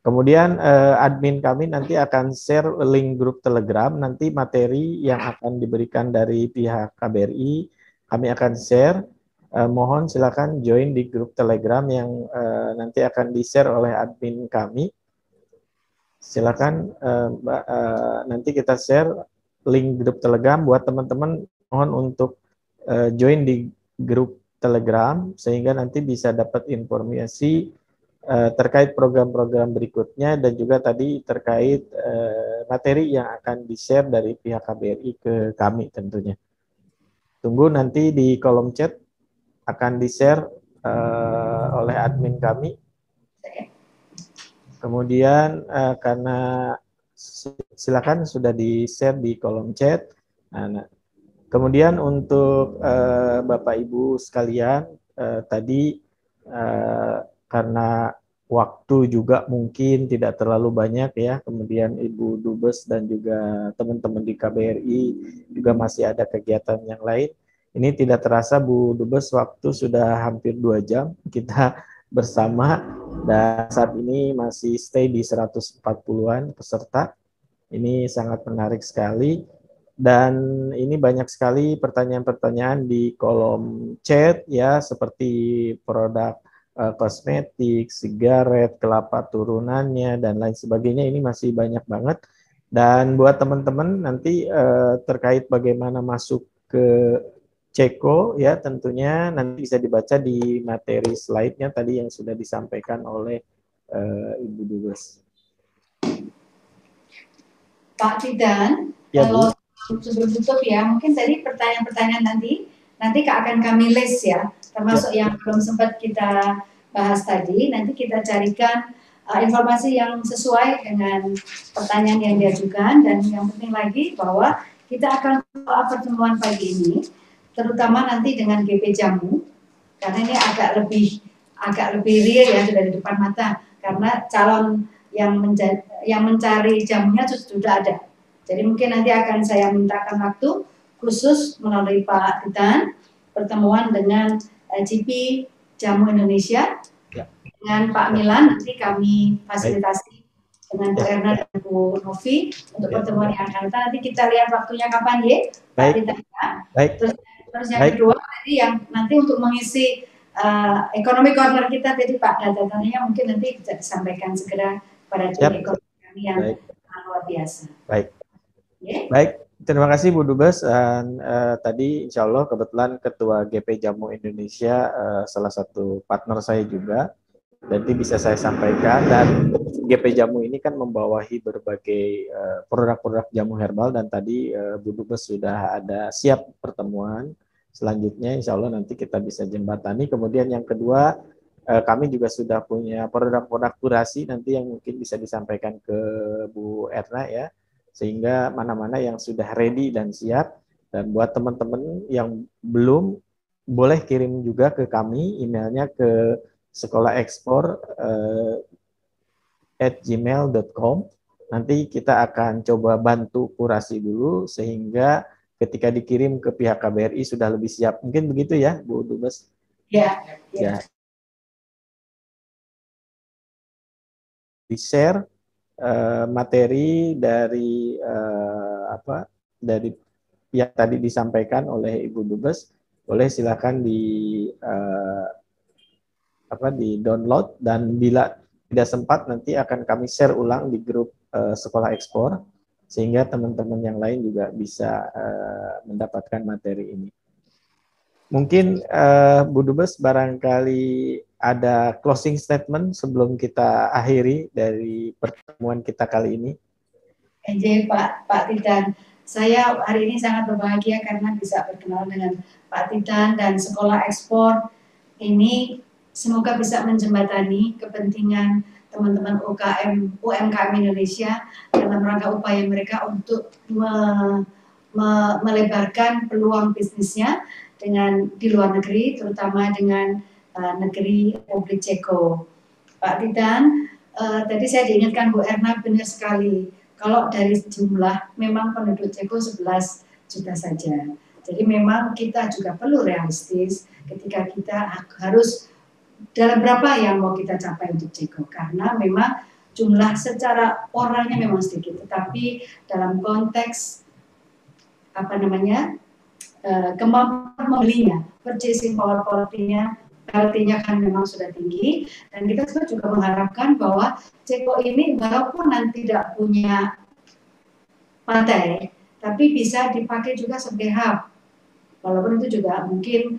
Kemudian admin kami nanti akan share link grup Telegram, nanti materi yang akan diberikan dari pihak KBRI kami akan share. Mohon silakan join di grup Telegram yang nanti akan di-share oleh admin kami. Silakan Mbak, nanti kita share link grup Telegram buat teman-teman, mohon untuk join di grup Telegram sehingga nanti bisa dapat informasi terkait program-program berikutnya dan juga tadi terkait materi yang akan di-share dari pihak KBRI ke kami tentunya. Tunggu nanti di kolom chat akan di-share oleh admin kami. Kemudian karena silakan sudah di-share di kolom chat. Nah, kemudian untuk Bapak Ibu sekalian, tadi karena waktu juga mungkin tidak terlalu banyak ya, kemudian Ibu Dubes dan juga teman-teman di KBRI juga masih ada kegiatan yang lain. Ini tidak terasa Bu Dubes, waktu sudah hampir 2 jam kita bersama dan saat ini masih stay di 140-an peserta. Ini sangat menarik sekali dan ini banyak sekali pertanyaan-pertanyaan di kolom chat ya, seperti produk kosmetik, sigaret, kelapa turunannya dan lain sebagainya. Ini masih banyak banget. Dan buat teman-teman nanti terkait bagaimana masuk ke Ceko ya, tentunya nanti bisa dibaca di materi slide-nya tadi yang sudah disampaikan oleh Ibu Dubes. Pak Tidan, ya, kalau sebelum tutup ya, mungkin tadi pertanyaan-pertanyaan nanti akan kami list ya, termasuk yang belum sempat kita bahas tadi, nanti kita carikan informasi yang sesuai dengan pertanyaan yang diajukan, dan yang penting lagi bahwa kita akan pertemuan pagi ini, terutama nanti dengan GP Jamu, karena ini agak lebih real ya, sudah di depan mata, karena calon yang mencari jamunya sudah ada. Jadi mungkin nanti akan saya mintakan waktu khusus melalui Pak Titan, pertemuan dengan GP Jamu Indonesia, dengan Pak Milan, nanti kami fasilitasi dengan Bu Erna dan Bu Novi untuk pertemuan yang akan datang. Nanti kita lihat waktunya kapan ya, Pak Titan. Terus yang kedua, tadi yang nanti untuk mengisi ekonomi corner kita, tadi Pak data-datanya mungkin nanti bisa disampaikan segera pada tim ekonomi kami yang luar biasa. Baik, terima kasih Bu Dubes. Tadi insya Allah kebetulan Ketua GP Jamu Indonesia salah satu partner saya juga, nanti bisa saya sampaikan. Dan GP Jamu ini kan membawahi berbagai produk-produk jamu herbal, dan tadi Bu Dubes sudah ada siap pertemuan selanjutnya, insya Allah nanti kita bisa jembatani. Kemudian yang kedua, kami juga sudah punya produk-produk kurasi nanti yang mungkin bisa disampaikan ke Bu Erna ya, sehingga mana-mana yang sudah ready dan siap. Dan buat teman-teman yang belum, boleh kirim juga ke kami emailnya ke sekolahekspor@gmail.com. Nanti kita akan coba bantu kurasi dulu sehingga ketika dikirim ke pihak KBRI sudah lebih siap. Mungkin begitu ya, Bu Dubes? Ya. Di-share materi dari dari yang tadi disampaikan oleh Ibu Dubes, boleh silakan di download, dan bila tidak sempat nanti akan kami share ulang di grup Sekolah Ekspor, sehingga teman-teman yang lain juga bisa mendapatkan materi ini. Mungkin Bu Dubes barangkali ada closing statement sebelum kita akhiri dari pertemuan kita kali ini. Pak Titan, saya hari ini sangat berbahagia karena bisa berkenalan dengan Pak Titan, dan Sekolah Ekspor ini semoga bisa menjembatani kepentingan teman-teman UMKM Indonesia dalam rangka upaya mereka untuk melebarkan peluang bisnisnya di luar negeri, terutama dengan negeri Republik Ceko. Pak Titan, tadi saya diingatkan Bu Erna, benar sekali, kalau dari jumlah memang penduduk Ceko 11 juta saja. Jadi memang kita juga perlu realistis ketika kita harus dalam berapa yang mau kita capai untuk Ceko, karena memang jumlah secara orangnya memang sedikit, tetapi dalam konteks kemampuan membelinya, purchasing power quality-nya kan memang sudah tinggi, dan kita juga mengharapkan bahwa Ceko ini walaupun nanti tidak punya pantai, tapi bisa dipakai juga sebagai hub, walaupun itu juga mungkin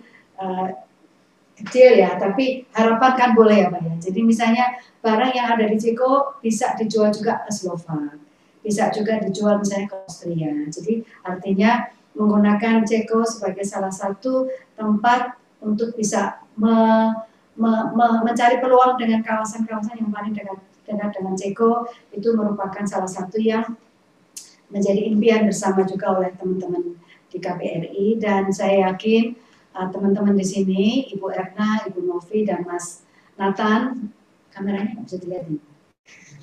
kecil ya, tapi harapan kan boleh ya Pak ya. Jadi misalnya barang yang ada di Ceko bisa dijual juga ke Slovak, bisa juga dijual misalnya ke Austria. Jadi artinya menggunakan Ceko sebagai salah satu tempat untuk bisa mencari peluang dengan kawasan-kawasan yang paling dekat dengan Ceko, itu merupakan salah satu yang menjadi impian bersama juga oleh teman-teman di KBRI, dan saya yakin teman-teman di sini, Ibu Erna, Ibu Novi, dan Mas Nathan, kameranya nggak bisa dilihat ini.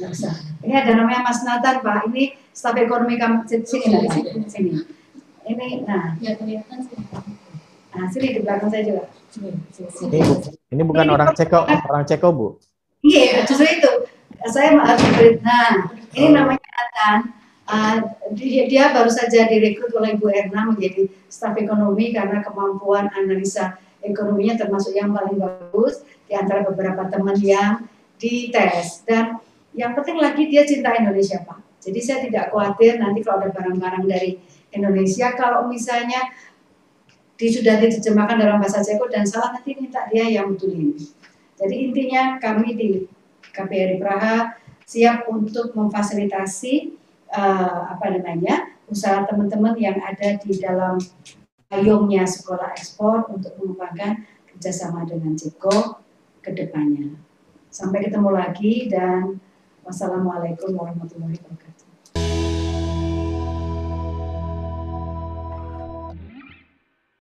Nggak usah. Ini ada namanya Mas Nathan, Pak. Ini staf ekonomi kami sini. Ini, nah. Ya, kelihatan sih. Nah, sini di belakang saya juga. Ini bukan orang Ceko, Bu? Iya, justru itu. Saya harus beri. Nah, ini namanya Nathan. Dia baru saja direkrut oleh Bu Erna menjadi staf ekonomi karena kemampuan analisa ekonominya termasuk yang paling bagus di antara beberapa teman yang dites. Dan yang penting lagi dia cinta Indonesia, Pak. Jadi saya tidak khawatir nanti kalau ada barang-barang dari Indonesia, kalau misalnya sudah diterjemahkan dalam bahasa Ceko dan salah, nanti minta dia yang betulin. Jadi intinya kami di KBRI Praha siap untuk memfasilitasi usaha teman-teman yang ada di dalam payungnya Sekolah Ekspor untuk mengembangkan kerjasama dengan Ceko ke depannya. Sampai ketemu lagi dan wassalamualaikum warahmatullahi wabarakatuh.